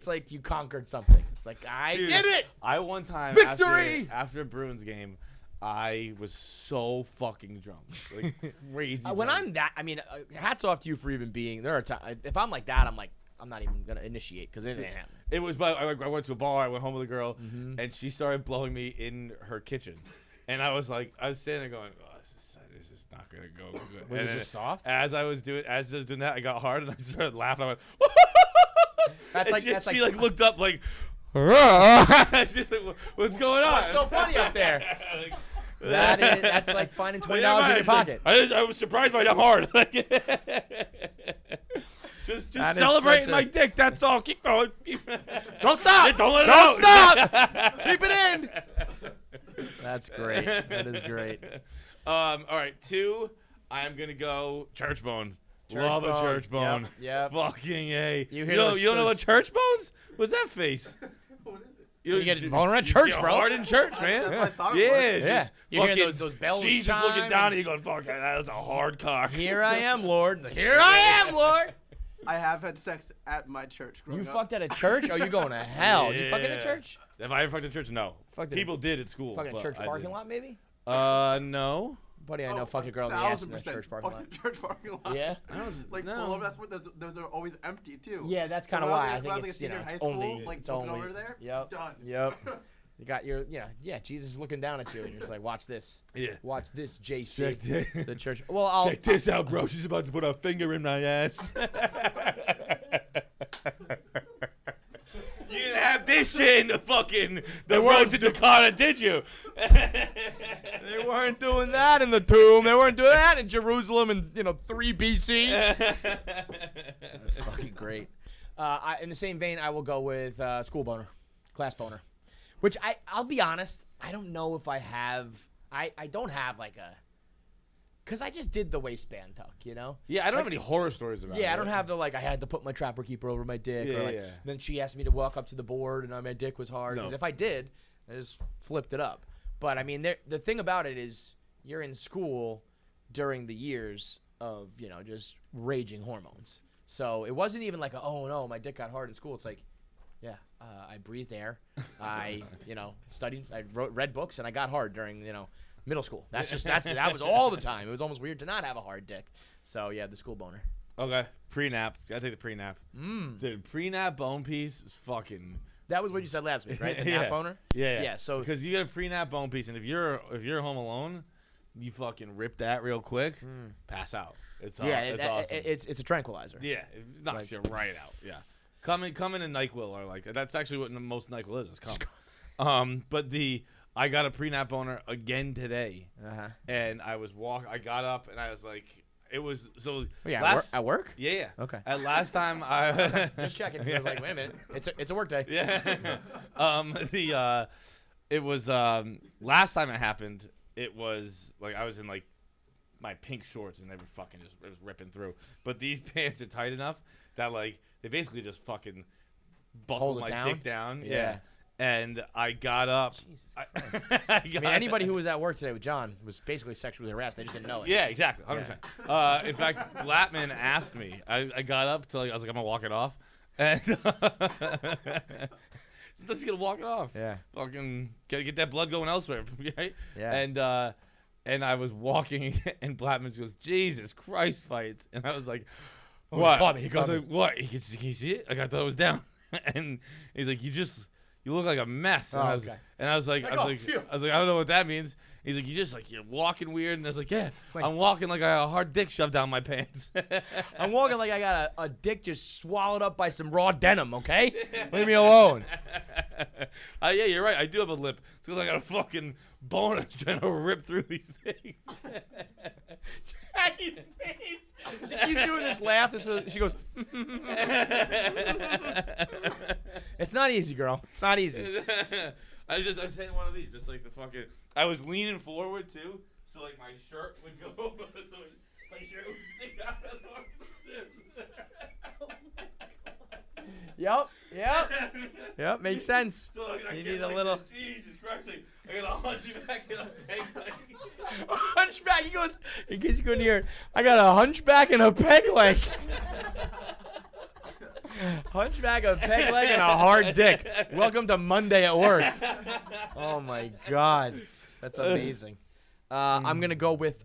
like you conquered something. It's like, I did it. I one time Victory! after a Bruins game, I was so fucking drunk, like crazy. When drunk. I'm that, hats off to you for even being there. Are times if I'm like that, I'm like, I'm not even gonna initiate because it didn't happen. It was, but I went to a bar. I went home with a girl, and she started blowing me in her kitchen, and I was sitting there going, oh, this is not gonna go good. Was and it just soft? As I was doing that, I got hard, and I started laughing. I went, she looked up like. She's like, what's going on? What's so funny up there? That's like finding $20 in your pocket. I was surprised by how hard. just celebrating my dick. That's all. Keep going. Don't stop. Don't let it Don't out. stop. Keep it in. That's great. That is great. All right, 2. I'm gonna go church bone. Love a bone. church bone. Yep. Fucking A. You don't know what church bones? What's that face? What is it? You get boner at you church, get bro. hard in church, man. That's what I thought it Yeah, was. just You hear fucking- those bells She's just looking chime down and- at you going, fuck, that was a hard cock. Here I am, Lord. Here I am, Lord. I have had sex at my church growing You up. fucked at a church? Oh, you going to hell? You fucking at Yeah. church? Have I ever fucked in church? No. Fucked in People did at school. Fucking a but church I parking didn't. lot, maybe? No. buddy I know fucked a girl in the ass in the church parking lot. Church parking lot. Yeah. Like No. full of. That's what those are always empty too. Yeah, that's So kind of when why I was, think like, it's a senior in it's high school, only like it's looking only over there. Yep. Done. Yep. You got your Jesus is looking down at you and you're just like, watch this. Yeah. Watch this, JC. Check this. The church. Well, I'll Check this out, bro. She's about to put her finger in my ass. You didn't have this shit in the road to Dakota, did you? They weren't doing that in the tomb. They weren't doing that in Jerusalem in 3 BC. That's fucking great. In the same vein, I will go with school boner, class boner, which I'll be honest, I don't know if I have. I don't have like a, because I just did the waistband tuck, Yeah, I don't have any horror stories about it. Yeah, I don't have the I had to put my trapper keeper over my dick, Yeah, or yeah. then she asked me to walk up to the board and my dick was hard. Because No. if I did, I just flipped it up. But I mean, the thing about it is you're in school during the years of just raging hormones. So it wasn't even like oh no, my dick got hard in school. It's like, yeah, I breathed air, I studied, I read books, and I got hard during middle school. That was all the time. It was almost weird to not have a hard dick. So yeah, the school boner. Okay, pre-nap. Gotta take the pre-nap. Dude, pre-nap bone piece is fucking. That was what you said last week, right? The nap boner. Yeah. Yeah. So because you get a pre-nap bone piece, and if you're home alone, you fucking rip that real quick, pass out. It's awesome. It's a tranquilizer. Yeah, it knocks you right out. Yeah, come in and NyQuil are like that's actually what most NyQuil is cum. But I got a pre-nap boner again today, and I got up and I was like, it was so. Oh, yeah, at work. Yeah. Okay. At last time I just checking. I was like, wait a minute, it's a work day. Yeah. It was last time it happened. It was like I was in like my pink shorts and they were fucking it was ripping through. But these pants are tight enough that like they basically just fucking buckle my dick down. Yeah. And I got up. Jesus Christ. I mean, anybody who was at work today with John was basically sexually harassed. They just didn't know it. Yeah, exactly. 100%. In fact, Blattman asked me. I got up to I was like, I'm gonna walk it off, and just gonna walk it off. Yeah. Fucking gotta get that blood going elsewhere, right? Yeah. And I was walking, and Blattman goes, "Jesus Christ, Feits," and I was like, Oh, "What?" he caught me. He I was caught me. like, "What? Can you see it?" Like I thought it was down, and he's like, You look like a mess. And Oh, I was, okay. and I was like, phew. I don't know what that means. He's like, you're walking weird. And I was like, yeah, Like- I'm walking like I got a hard dick shoved down my pants. I'm walking like I got a dick just swallowed up by some raw denim. Okay, leave me alone. Yeah, you're right. I do have a lip. It's because I got a fucking boner trying to rip through these things. Jackie's face. She keeps doing this laugh. She goes. It's not easy, girl. It's not easy. I was saying one of these, just like the fucking. I was leaning forward too, so like my shirt would go, so my shirt would stick out of the Yep. Makes sense. So like, You get, need a like, little. Jesus Christ! Like, I got a hunchback and a peg leg. Hunchback. He goes. In case you couldn't hear it, I got a hunchback and a peg leg. Hunchback, a peg leg, and a hard dick. Welcome to Monday at work. Oh my God, that's amazing. I'm gonna go with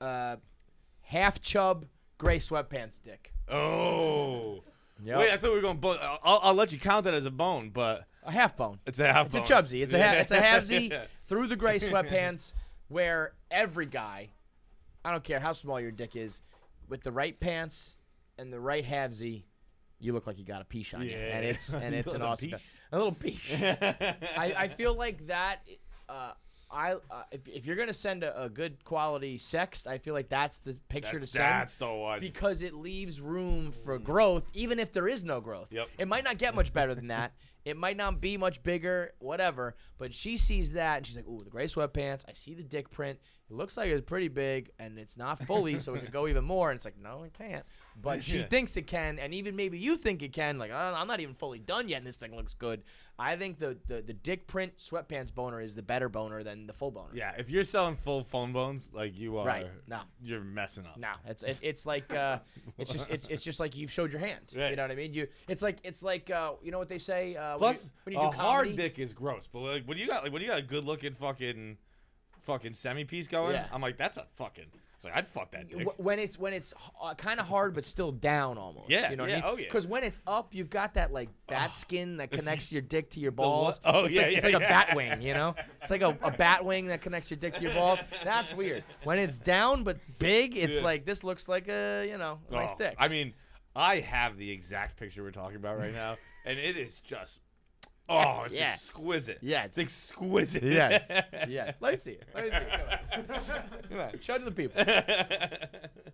half chub gray sweatpants dick. Oh. Yep. Wait, I thought we were going bone. I'll let you count that as a bone, but A half bone. it's a half It's bone. a chubsy. It's a it's a halvesy Yeah. through the gray sweatpants, where every guy, I don't care how small your dick is, with the right pants and the right halvesy, you look like you got a peach on you, Yeah. and it's an Little awesome peach. a little peach. I feel like that. If you're gonna send a good quality sext, I feel like that's the picture to send. That's the one. Because it leaves room for growth, even if there is no growth. Yep. It might not get much better than that. It might not be much bigger, whatever. But she sees that, and she's like, ooh, the gray sweatpants. I see the dick print. It looks like it's pretty big, and it's not fully, so it could go even more. And it's like, no, it can't. But she Yeah. thinks it can, and even maybe you think it can. Like, oh, I'm not even fully done yet, and this thing looks good. I think the dick print sweatpants boner is the better boner than the full boner. Yeah, if you're selling full phone bones, like you are, Right. No. you're messing up. No, it's like it's just like you've showed your hand. Right. You know what I mean? It's like you know what they say. Plus, when you do a hard comedy? dick is gross, but like when you got a good looking fucking fucking semi-piece going, Yeah. I'm like, that's a fucking. It's like I'd fuck that dick. When it's kind of hard but still down almost. Yeah, you know what yeah, I mean? oh, yeah. Because when it's up, you've got that like bat skin that connects your dick to your balls. Oh, it's yeah, like, it's yeah, like a yeah. bat wing, you know? It's like a bat wing that connects your dick to your balls. That's weird. When it's down but big, it's Yeah. like this looks like a a nice Oh, dick. I mean, I have the exact picture we're talking about right now, and it is just. Oh, it's Yeah. exquisite. Yeah, It's exquisite. yes, yes. Let me see it. Let me see it. Come on, show it to the people.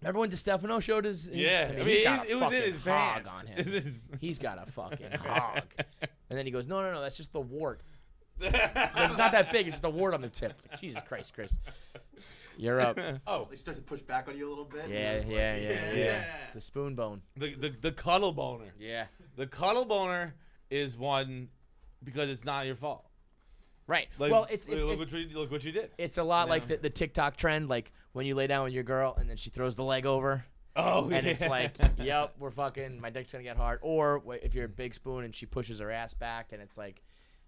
Remember when DeStefano showed his Yeah, I mean, he's got a it was fucking in his hog pants. on It was him. his- He's got a fucking hog. And then he goes, no, that's just the wart. It's not that big. It's just the wart on the tip. It's like, Jesus Christ, Chris. You're up. Oh, He starts to push back on you a little bit. and Yeah, you're just like, yeah. The spoon bone. the cuddle boner. Yeah. The cuddle boner is one because it's not your fault. Right. Like, Well, it's look what you did. it's a lot You like know? the TikTok trend, like when you lay down with your girl and then she throws the leg over. Oh, And yeah. it's like, yep, we're fucking, my dick's gonna get hard. Or if you're a big spoon and she pushes her ass back and it's like,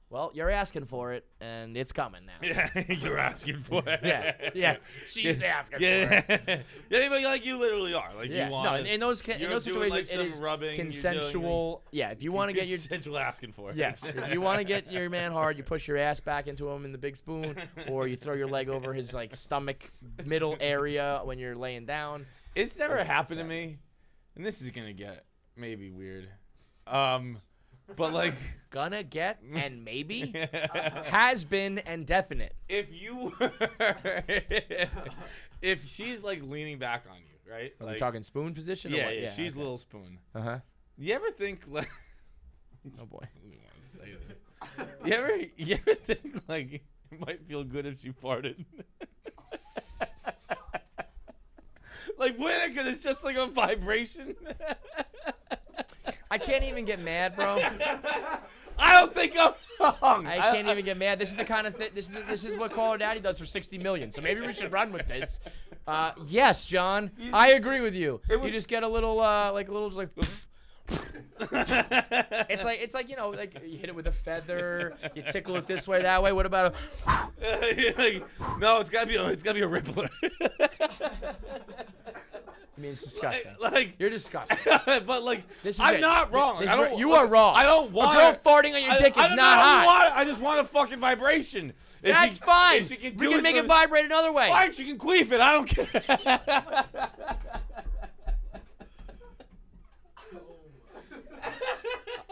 well, you're asking for it and it's coming now. Yeah, you're asking for it. Yeah. She's asking for Yeah, it. yeah, but like you literally are. Like Yeah. you want. No, in those you're those doing, like, situations, it some is rubbing, you're doing, consensual. Yeah, if you want to get your consensual asking for it. yes, if you want to get your man hard, you push your ass back into him in the big spoon, or you throw your leg over his like stomach middle area when you're laying down. It's never That's happened to sad. me, and this is gonna get maybe weird. But like, Gonna get and maybe has been and definite. if you, if she's like leaning back on you, right? Are Like, we talking spoon position? Or yeah, what? yeah, she's okay. little spoon. Uh-huh. You ever think like? Oh boy. I don't want to say this. You ever think like it might feel good if she farted? Like when? Because it's just like a vibration. I can't even get mad, bro. I don't think I'm wrong. I can't even get mad. This is the kind of thing. This is what Call Her Daddy does for 60 million. So maybe we should run with this. Yes, John, I agree with you. You just get a little just like. It's like like you hit it with a feather. You tickle it this way, that way. What about a? No, it's gotta be a rippler. I mean, it's disgusting. Like You're disgusting. but like This is I'm it. not wrong. This I is don't, where- you are wrong. I don't want a girl farting on your dick is I not hot. I just want a fucking vibration. If That's she- fine. if she can We do can make for- it vibrate another way. Fine, she can queef it. I don't care.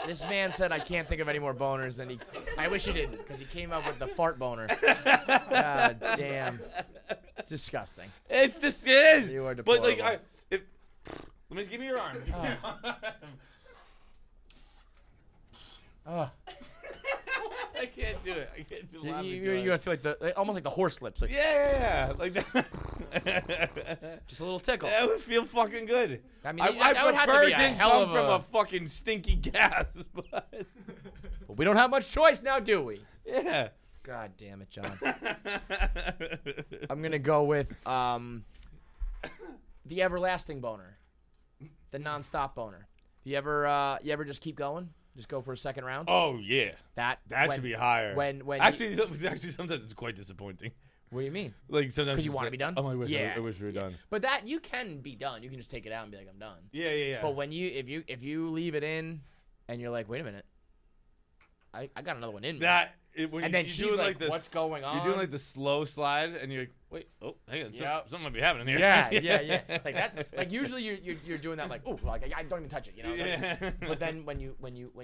This man said I can't think of any more boners than he. I wish he didn't, because he came up with the fart boner. God damn. Disgusting. It's just it is. You are But like deplorable. let me just give me your arm. Oh. I can't do it. I can't do it. You're gonna feel almost like the horse lips, like Yeah, like that. just a little tickle. That would feel fucking good. I mean, I that would have to prefer be it a didn't hell come of from a. a fucking stinky gas, but But we don't have much choice now, do we? yeah. God damn it, John. I'm gonna go with the everlasting boner, the nonstop boner. You ever just keep going? Just go for a second round? Oh yeah, That should be higher. when actually sometimes it's quite disappointing. What do you mean? Like sometimes 'Cause you it's wanna like, be done? Oh, I wish Yeah. I wish we were done. But that you can be done. You can just take it out and be like, I'm done. Yeah. But when if you leave it in, and you're like, wait a minute, I got another one in me. When And then you're she's doing like, this, what's going on? You're doing like the slow slide, and you're like, wait, oh, hang on, Yep. something might be happening here. yeah. Like that. Like usually you're doing that like, oh, like I don't even touch it, you know. Yeah. But then when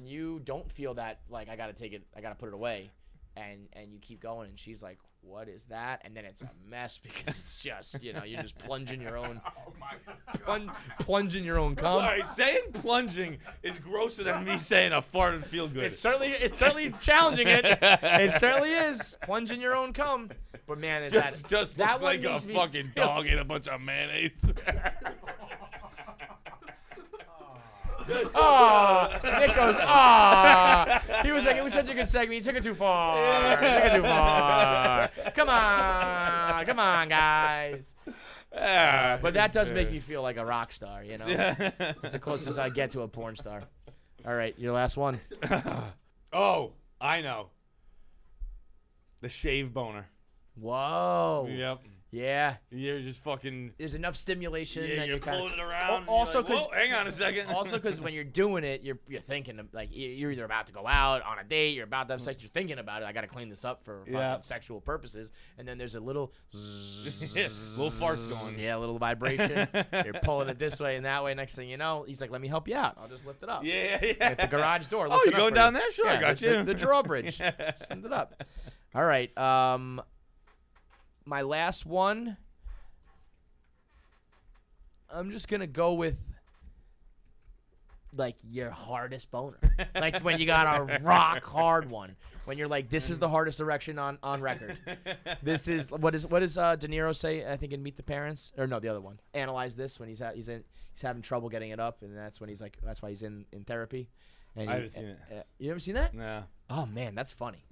you don't feel that, like I gotta take it, I gotta put it away, and you keep going, and she's like, what is that? And then it's a mess because it's just you're just plunging your own, plunging your own cum. All right, saying plunging is grosser than me saying a fart and feel good. It's certainly challenging it. It certainly is plunging your own cum. But man, just that looks one like a needs to be fucking filled. dog ate a bunch of mayonnaise. Oh, Nick goes, He was like, it was such a good segment. You took it too far. You took it too far. Come on, guys. But that does make me feel like a rock star, you know? It's the closest I get to a porn star. All right, your last one. Oh, I know. The shave boner. Whoa. Yep. Yeah. You're just fucking. There's enough stimulation. Yeah, that you're kinda, pulling it around. Also, you're like, because whoa, hang on a second. Also, because when you're doing it, you're thinking of, like you're either about to go out on a date, you're about to have sex, you're thinking about it. I got to clean this up for fucking sexual purposes, and then there's a little little farts going. Yeah, a little vibration. You're pulling it this way and that way. Next thing you know, he's like, "Let me help you out. I'll just lift it up." Yeah. At the garage door. Oh, lift you it up going for down you. there? Sure, Yeah, I got you. The drawbridge. Send it up. All right. My last one. I'm just gonna go with like your hardest boner, like when you got a rock hard one. When you're like, this is the hardest erection on record. This is what does De Niro say? I think in Meet the Parents, or no, the other one. Analyze this when he's having trouble getting it up, and that's when he's like, that's why he's in therapy. And I haven't seen it. You never seen that? No. Oh man, that's funny.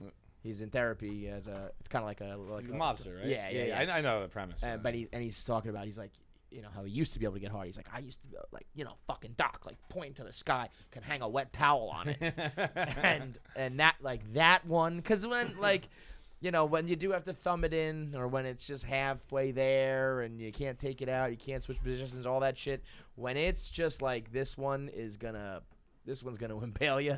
He's in therapy it's kind of like a mobster, right? Yeah. I know the premise. But he's talking about, he's like, you know, how he used to be able to get hard. He's like, I used to be like, you know, fucking Doc, like pointing to the sky, can hang a wet towel on it. and that, like that one, because when, like, you know, when you do have to thumb it in, or when it's just halfway there and you can't take it out, you can't switch positions, all that shit. When it's just like, this one's gonna impale you.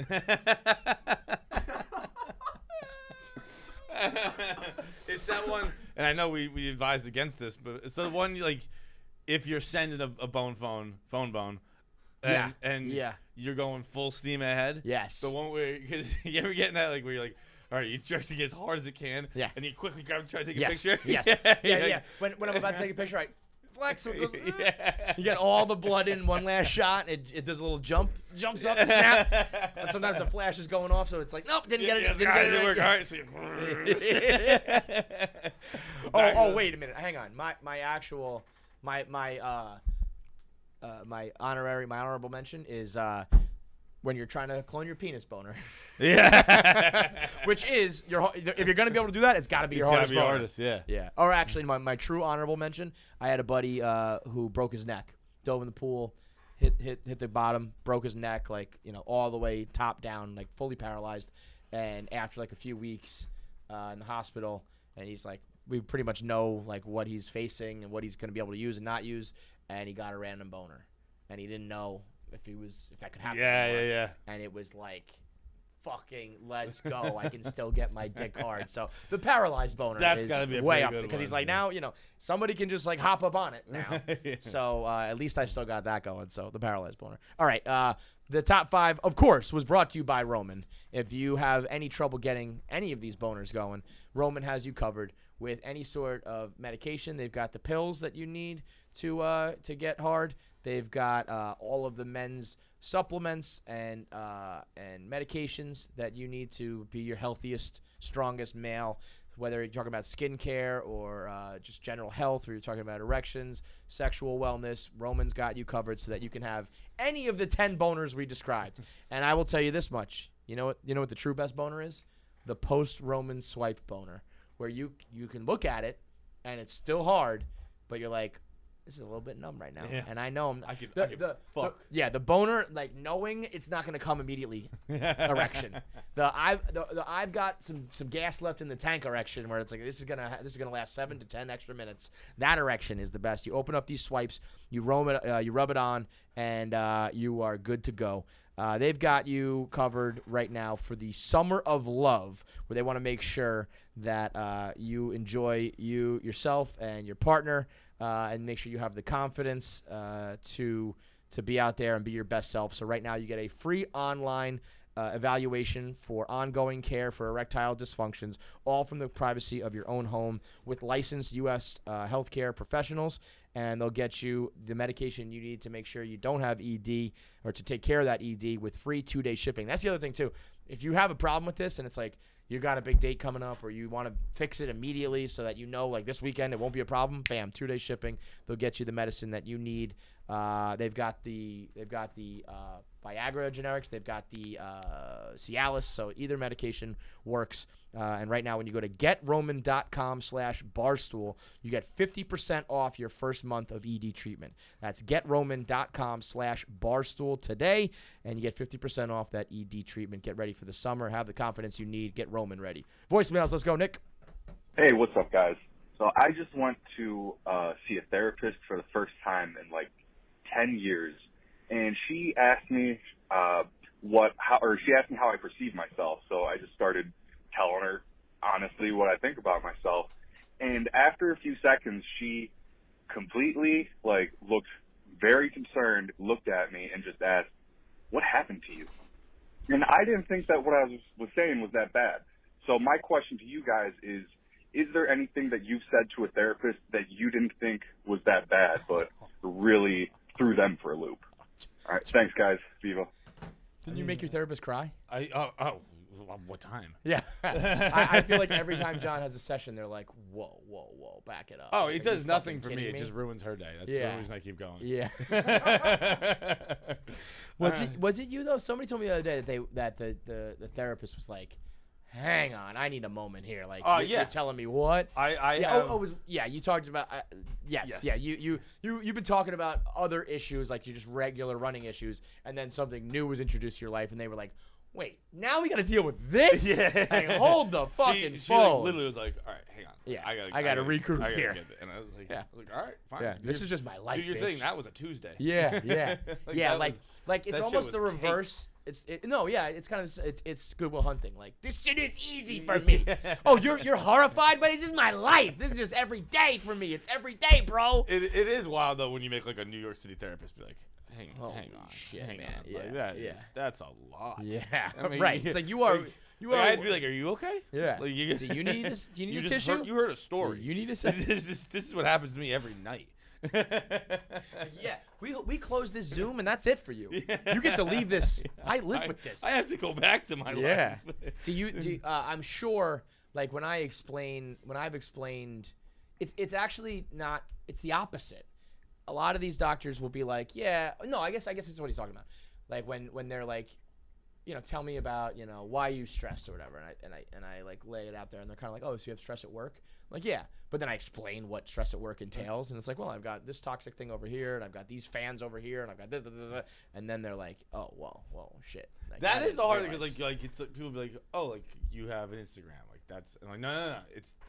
It's that one, and I know we advised against this, but it's the one, like, if you're sending a phone bone, and you're going full steam ahead. Yes. The one where, because you ever get in that, like, where you're like, all right, you try to get as hard as it can, and you quickly grab and try to take a picture. Yes. Yeah. When I'm about to take a picture, I flex. So it goes, You get all the blood in one last shot. It does a little jumps up, snap. And sometimes the flash is going off, so it's like, nope, didn't get it. Didn't get it. Work. All right, so wait a minute. Hang on. My honorable mention is when you're trying to clone your penis boner. Yeah. Which is if you're gonna be able to do that, it's got to be your hardest boner. Yeah. Or actually, my true honorable mention, I had a buddy who broke his neck, dove in the pool, hit the bottom, broke his neck, like, you know, all the way top down, like fully paralyzed. And after like a few weeks in the hospital, and he's like, we pretty much know like what he's facing and what he's gonna be able to use and not use, and he got a random boner, and he didn't know if that could happen. Yeah. And it was like, fucking let's go. I can still get my dick hard. So the paralyzed boner is gotta be a way pretty up good because he's one, like, now, you know, somebody can just like hop up on it now. Yeah. So at least I still got that going. So the paralyzed boner. All right. The top 5, of course, was brought to you by Roman. If you have any trouble getting any of these boners going, Roman has you covered with any sort of medication. They've got the pills that you need to get hard. They've got all of the men's supplements and medications that you need to be your healthiest, strongest male, whether you're talking about skincare or just general health, or you're talking about erections, sexual wellness. Roman's got you covered so that you can have any of the 10 boners we described. And I will tell you this much. You know what the true best boner is? The post-Roman swipe boner, where you can look at it and it's still hard, but you're like, this is a little bit numb right now. Yeah. And I know fuck. The boner, like knowing it's not going to come immediately, erection. I've got some gas left in the tank erection, where it's like, this is gonna last 7 to 10 extra minutes. That erection is the best. You open up these swipes, you rub it on, and you are good to go. They've got you covered right now for the Summer of Love, where they want to make sure that you enjoy yourself and your partner, and make sure you have the confidence to be out there and be your best self. So right now you get a free online evaluation for ongoing care for erectile dysfunctions, all from the privacy of your own home, with licensed U.S. Healthcare professionals, and they'll get you the medication you need to make sure you don't have ED, or to take care of that ED, with free 2-day shipping. That's the other thing too. If you have a problem with this and it's like you got a big date coming up, or you want to fix it immediately so that you know, like, this weekend it won't be a problem, bam, 2-day shipping. They'll get you the medicine that you need. They've got the Viagra generics. They've got the Cialis. So either medication works. And right now, when you go to GetRoman.com/Barstool, you get 50% off your first month of ED treatment. That's GetRoman.com/Barstool today, and you get 50% off that ED treatment. Get ready for the summer. Have the confidence you need. Get Roman ready. Voicemails. Let's go, Nick. Hey, what's up, guys? So I just went to see a therapist for the first time in like 10 years, and she asked me she asked me how I perceive myself. So I just started telling her honestly what I think about myself, and after a few seconds, she completely looked very concerned, looked at me, and just asked, "What happened to you?" And I didn't think that what I was saying was that bad. So my question to you guys is there anything that you've said to a therapist that you didn't think was that bad, but really threw them for a loop? All right, thanks, guys. Viva. Didn't you make your therapist cry? What time? Yeah. I feel like every time John has a session, they're like, whoa, back it up. Oh, Like, it are does you nothing fucking for me. kidding It just ruins her day. That's Yeah. the reason I keep going. Yeah. Was it you though? Somebody told me the other day that the therapist was like, "Hang on, I need a moment here." Like, you're telling me what? You talked about yes. Yeah. You've been talking about other issues, like you're just regular running issues, and then something new was introduced to your life, and they were like, "Wait, now we got to deal with this?" Yeah. Like, hold the fucking she phone. literally was like, "All right, hang on. Yeah, I gotta recoup I gotta here." get it. And I was like, Yeah. all right, fine. Yeah, Do this your- is just my life. Do your bitch. thing. That was a Tuesday. Yeah. that like it's that shit almost was the cake. reverse. It's kind of it's Goodwill Hunting. Like, this shit is easy for me. Oh, you're horrified, but this is my life. This is just every day for me. It's every day, bro. It is wild though when you make like a New York City therapist be like, hang on, shit, hang man. on. Yeah, Like, that's a lot. Yeah, I mean, right. It's like you are. I had to be like, are you okay? Yeah. Like, Do you need a just tissue? you heard a story. You need a this is what happens to me every night. Yeah, we close this Zoom and that's it for you. You get to leave this. I live with this. I have to go back to my Yeah. life. Do you I'm sure, like, when I've explained, it's actually not. It's the opposite. A lot of these doctors will be like, yeah, no, I guess it's what he's talking about. Like when they're like, tell me about, why you stressed or whatever, and I like lay it out there, and they're kind of like, oh, so you have stress at work? I'm like, yeah, but then I explain what stress at work entails, and it's like, well, I've got this toxic thing over here, and I've got these fans over here, and I've got this, and then they're like, oh, well, shit. Like, That I is the didn't hard thing realize. because like it's like, people be like, oh, like you have an Instagram, like that's I'm like no,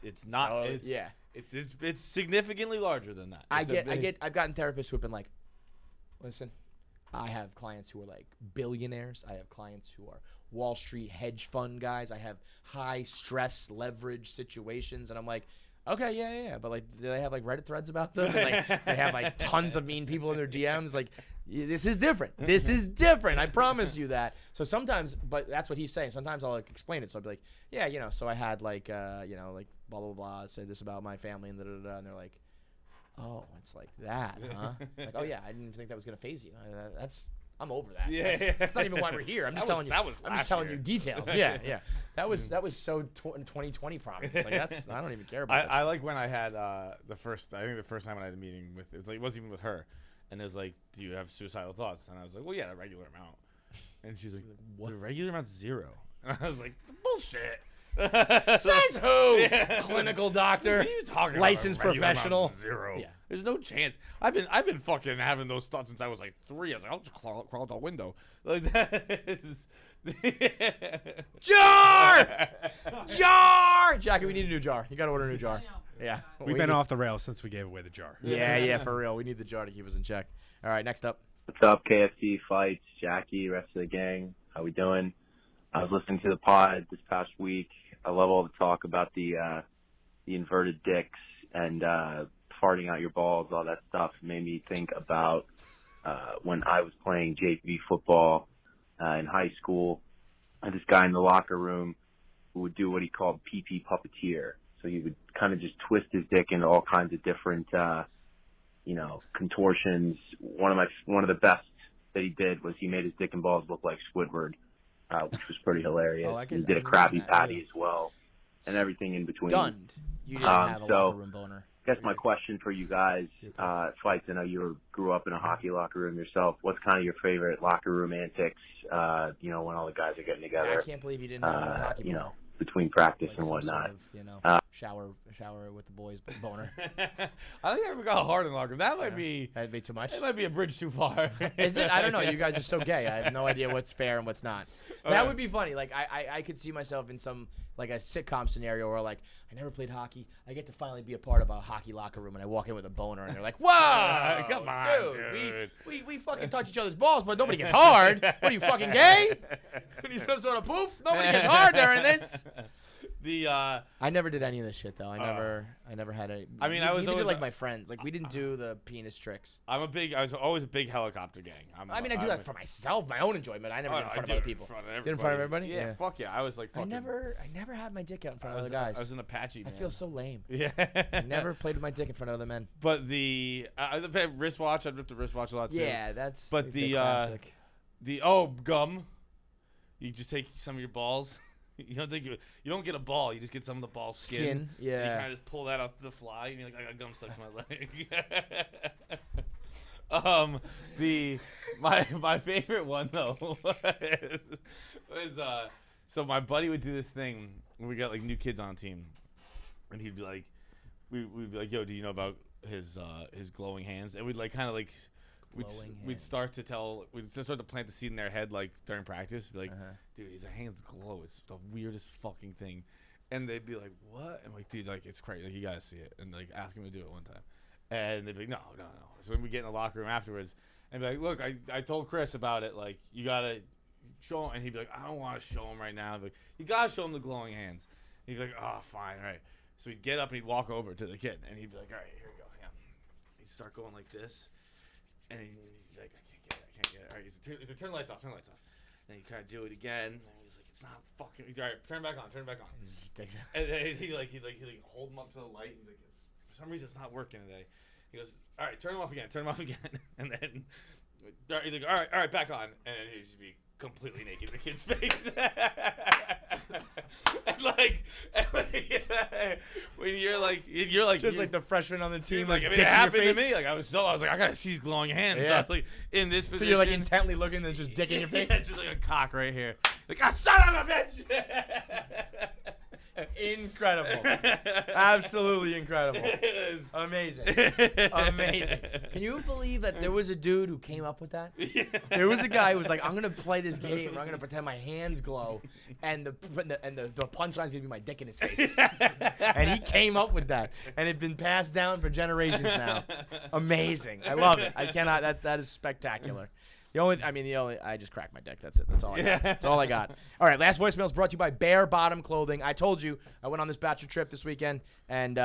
it's not. So, It's, yeah. It's significantly larger than that. I've gotten therapists who've been like, listen, I have clients who are like billionaires. I have clients who are Wall Street hedge fund guys. I have high stress leverage situations, and I'm like, okay, yeah. But like, do they have like Reddit threads about them? And, like, they have like tons of mean people in their DMs. Like, this is different. This is different. I promise you that. So sometimes, but that's what he's saying. Sometimes I'll like explain it. So I'll be like, yeah, so I had like, like blah blah blah. Say this about my family and and they're like, oh, it's like that, huh? Like, oh yeah, I didn't even think that was gonna phase you. I'm over that. Yeah. That's not even why we're here. I'm just telling you. I'm just last telling year. you details. Yeah. That was so 2020 problems. Like, I don't even care about that. I like when I had the first time when I had a meeting with it wasn't even with her, and it was like, do you have suicidal thoughts? And I was like, well, yeah, the regular amount. And she's like, what? The regular amount's 0. And I was like, bullshit. Says who? Yeah. Clinical doctor. What are you talking licensed about? Regular professional. amount's 0. Yeah. There's no chance. I've been fucking having those thoughts since I was like 3. I was like, I'll just crawl out the window. Like that is. Jar! Jackie, we need a new jar. You gotta order a new jar. Yeah. We've been off the rails since we gave away the jar. Yeah, for real. We need the jar to keep us in check. All right, next up. What's up, KFC, Feits, Jackie, rest of the gang? How we doing? I was listening to the pod this past week. I love all the talk about the inverted dicks and farting out your balls, all that stuff. It made me think about when I was playing JV football in high school. I had this guy in the locker room who would do what he called pee-pee puppeteer. So he would kind of just twist his dick into all kinds of different contortions. One of the best that he did was he made his dick and balls look like Squidward, which was pretty hilarious. He did a Krabby Patty as well, and everything in between. Stunned. You didn't have a locker room boner. I guess my question for you guys, Fights, I know you grew up in a hockey locker room yourself. What's kind of your favorite locker room antics, when all the guys are getting together? I can't believe you didn't have a hockey boner. Between practice Like and some whatnot. sort of, shower with the boys boner. I think I ever got hard in the locker room. That might be. That'd be too much. It might be a bridge too far. Is it? I don't know. You guys are so gay. I have no idea what's fair and what's not. That would be funny. Like I could see myself in some like a sitcom scenario where like I never played hockey. I get to finally be a part of a hockey locker room and I walk in with a boner and they're like, "Whoa, come on, dude. We fucking touch each other's balls, but nobody gets hard. What are you fucking gay? What are you some sort of poof? Nobody gets hard during this." I never did any of this shit though. I never had a. I mean, I was always did like my friends. Like we didn't do the penis tricks. I was always a big helicopter gang. I do that for myself, my own enjoyment. I never did it in front of other people. Did in front of everybody? Yeah, fuck yeah. I was like, fucking, I never had my dick out in front of other guys. I was an Apache. Man. I feel so lame. Yeah. I never played with my dick in front of other men. But I was a wristwatch. I'd rip the wristwatch a lot too. Yeah, that's. But the gum. You just take some of your balls. You don't get a ball. You just get some of the ball skin. Yeah. And you kind of just pull that out the fly, and you're like, I got gum stuck to my leg. My favorite one though was so my buddy would do this thing when we got like new kids on the team, and he'd be like, we'd be like, yo, do you know about his glowing hands? And we'd like kind of like. We'd start to plant the seed in their head like during practice. Be like, dude, his hands glow. It's the weirdest fucking thing. And they'd be like, what? And I'm like, dude, like it's crazy. Like you gotta see it. And like ask him to do it one time. And they'd be like, no. So when we get in the locker room afterwards, and be like, look, I told Chris about it. Like you gotta show him. And he'd be like, I don't want to show him right now. I'd be like, you gotta show him the glowing hands. And he'd be like, oh, fine, all right. So he'd get up and he'd walk over to the kid, and he'd be like, all right, here we go. Yeah. He'd start going like this. And he's like, I can't get it. All right, he's like, turn the lights off. And then you kind of do it again. And he's like, it's not fucking. He's all right, turn it back on. And then he hold him up to the light. And like, for some reason, it's not working today. He goes, all right, turn him off again. And then he's like, all right, back on. And then he'd just be completely naked in the kid's face. and when you're like just like the freshman on the team, like I mean, it happened to me. Like I was like, I gotta see his glowing hands. Yeah. So I was like in this position. So you're like intently looking, and just dick in your face. Yeah, just like a cock right here. Like, son of a bitch. Incredible. Absolutely incredible. It is. Amazing. Can you believe that there was a dude who came up with that? Yeah. There was a guy who was like, I'm going to play this game where I'm going to pretend my hands glow and the punchline's going to be my dick in his face. And he came up with that. And it's been passed down for generations now. Amazing. I love it. I cannot. That is spectacular. I just cracked my dick. That's it. That's all I got. That's all I got. All right, last voicemail is brought to you by Bearbottom Clothing. I told you I went on this Bachelor trip this weekend, and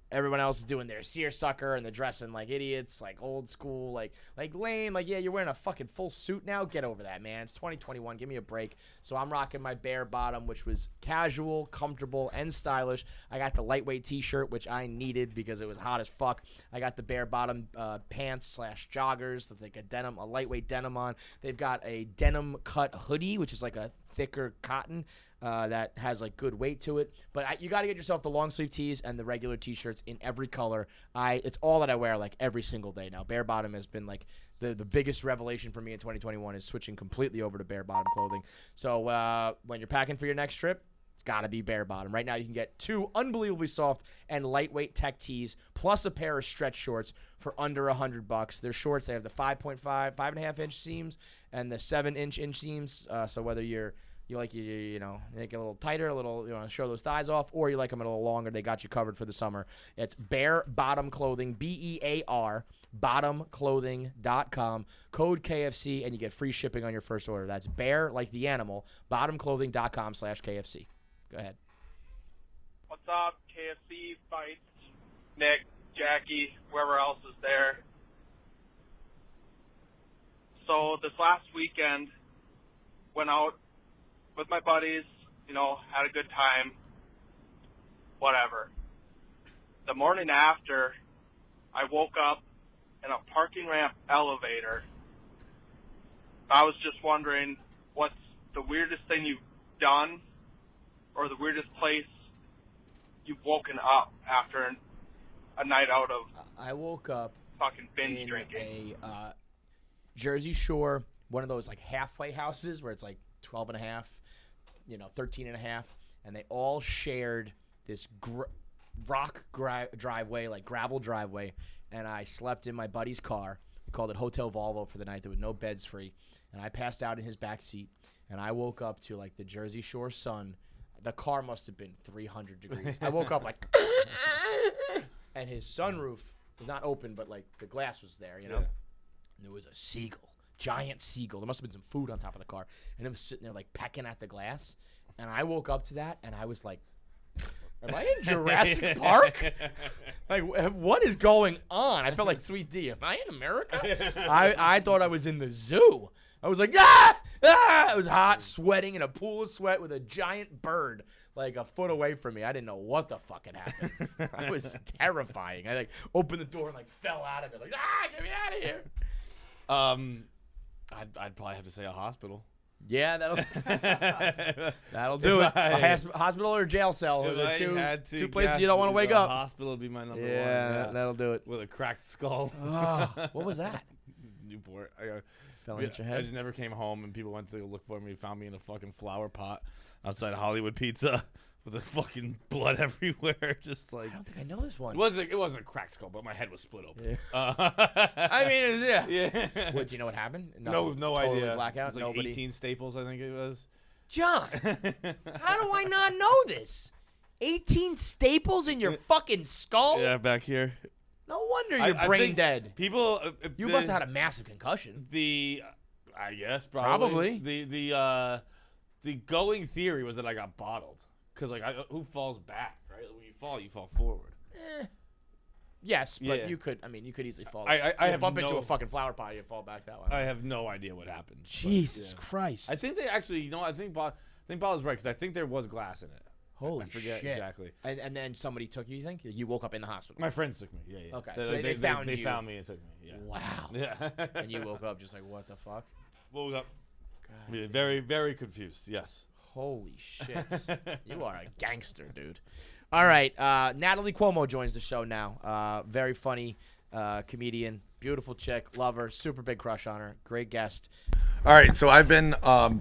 everyone else is doing their seersucker and they're dressing like idiots, like old school, like lame. Like, yeah, you're wearing a fucking full suit now. Get over that, man. It's 2021. Give me a break. So I'm rocking my Bearbottom, which was casual, comfortable, and stylish. I got the lightweight T-shirt, which I needed because it was hot as fuck. I got the Bearbottom pants / joggers with like a lightweight denim on. They've got a denim cut hoodie, which is like a thicker cotton. That has like good weight to it, but you got to get yourself the long sleeve tees and the regular T-shirts in every color. It's all that I wear like every single day now. Bearbottom has been like the biggest revelation for me in 2021 is switching completely over to Bearbottom Clothing. So when you're packing for your next trip, it's got to be Bearbottom. Right now you can get 2 unbelievably soft and lightweight tech tees plus a pair of stretch shorts for under $100. They're shorts. They have the 5.5 inch seams and the 7-inch inseams. So whether you make it a little tighter, show those thighs off, or you like them a little longer, they got you covered for the summer. It's Bearbottom Clothing, BEAR, bottomclothing.com, code KFC, and you get free shipping on your first order. That's bear, like the animal, bottomclothing.com/KFC. Go ahead. What's up, KFC, Feits, Nick, Jackie, whoever else is there. So this last weekend, went out with my buddies, had a good time, whatever. The morning after, I woke up in a parking ramp elevator. I was just wondering, what's the weirdest thing you've done or the weirdest place you've woken up after a night out of I woke up fucking binge in drinking? a Jersey Shore, one of those like halfway houses where it's like 12 and a half, 13 and a half, and they all shared this driveway, like gravel driveway, and I slept in my buddy's car. We called it Hotel Volvo for the night. There was no beds free, and I passed out in his back seat, and I woke up to like the Jersey Shore sun. The car must have been 300 degrees. I woke up like, and his sunroof was not open, but like the glass was there, you know. And there was a seagull, giant seagull. There must have been some food on top of the car, and it was sitting there like pecking at the glass. And I woke up to that, and I was like, am I in Jurassic Park? Like, what is going on? I felt like Sweet D. Am I in America? I thought I was in the zoo. I was like, ah! It was hot, sweating in a pool of sweat with a giant bird like a foot away from me. I didn't know what the fuck had happened. It was terrifying. I like opened the door and like fell out of it. Like, get me out of here. I'd probably have to say a hospital. Yeah, that'll do it. A hospital or jail cell. Those are two places you don't want to wake up. Hospital would be my number one. Yeah, that'll do it. With a cracked skull. Oh, what was that? Newport. Fell into your head. I just never came home, and people went to look for me. Found me in a fucking flower pot outside of Hollywood Pizza with the fucking blood everywhere. Just like, I don't think I know this one. It wasn't a cracked skull, but my head was split open. Yeah. I mean, yeah. What, do you know what happened? No totally idea. Blackout. It was like Nobody. 18 staples, I think it was. John, how do I not know this? 18 staples in your fucking skull? Yeah, back here. No wonder you're brain dead. People, you must have had a massive concussion. I guess probably. The going theory was that I got bottled, because like who falls back, right? When you fall forward. Yes, but you could easily fall. I have bump into a fucking flower pot, you fall back that way. I have no idea what happened. Jesus Christ! I think they actually, I think Bob is right, because I think there was glass in it. Holy I forget shit. Exactly. And then somebody took you think? You woke up in the hospital. My friends took me. Yeah. Okay. So they found you. They found me and took me. Yeah. Wow. Yeah. And you woke up just like, what the fuck? Woke up. God. Yeah, very, very confused. Yes. Holy shit. You are a gangster, dude. All right. Natalie Cuomo joins the show now. Very funny comedian. Beautiful chick. Love her. Super big crush on her. Great guest. All right, so I've been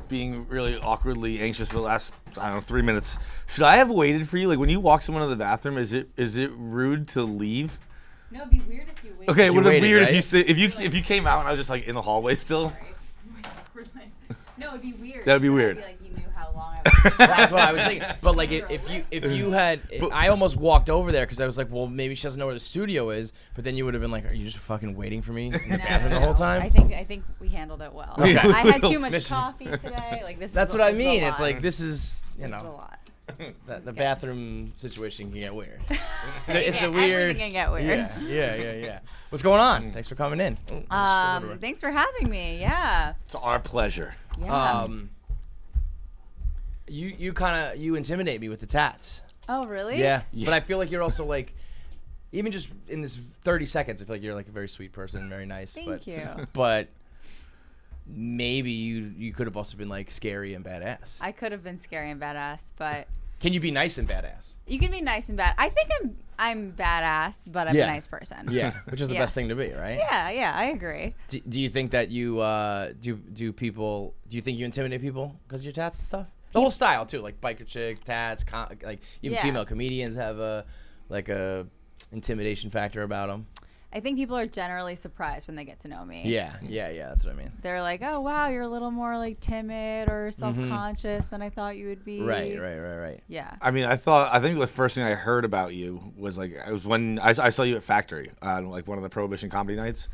being really awkwardly anxious for the last 3 minutes. Should I have waited for you? Like when you walk someone to the bathroom, is it rude to leave? No, it'd be weird if you waited. Okay, would it be weird right? if you came out and I was just like in the hallway still? No, it'd be weird. That'd be weird. Like you knew how long I was. That's what I was thinking. But like if you had, I almost walked over there because I was like, well, maybe she doesn't know where the studio is. But then you would have been like, are you just fucking waiting for me in the bathroom the whole time? I think we handled it well. Okay. I had too much coffee today. Like this. That's is what I this is mean. a It's lot. like this is This is a lot. the bathroom situation can get weird. It's a Everything weird. can get weird. Yeah. What's going on? Thanks for coming in. Thanks for having me. Yeah. It's our pleasure. Yeah. You intimidate me with the tats. Oh really? Yeah. But I feel like you're also like, even just in this 30 seconds, I feel like you're like a very sweet person, very nice. Thank you. But maybe you could have also been like scary and badass. I could have been scary and badass, but Can you be nice and badass? you can be nice and bad. I think I'm badass, but I'm a nice person. Yeah, which is the Yeah. best thing to be, right? Yeah, I agree. Do you think that you do you think you intimidate people because of your tats and stuff? The whole style too, like biker chick, tats, like even Yeah. female comedians have a intimidation factor about them. I think people are generally surprised when they get to know me. Yeah, that's what I mean. They're like, oh, wow, you're a little more like timid or self-conscious than I thought you would be. Right. Yeah. I mean, I think the first thing I heard about you was like it was when I saw you at Factory on like one of the Prohibition comedy nights,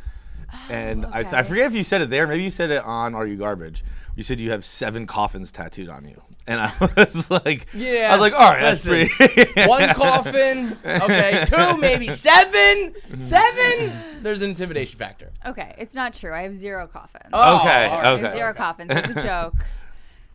and I okay. forget if you said it there, maybe you said it on Are You Garbage. You said you have 7 coffins tattooed on you, and I was like, Yeah. I was like, all right, Listen, that's pretty. 1 coffin, okay, 2, maybe 7. There's an intimidation factor. Okay, it's not true. I have 0 coffins. Oh, Okay, all right. I have okay. 0 coffins. It's a joke.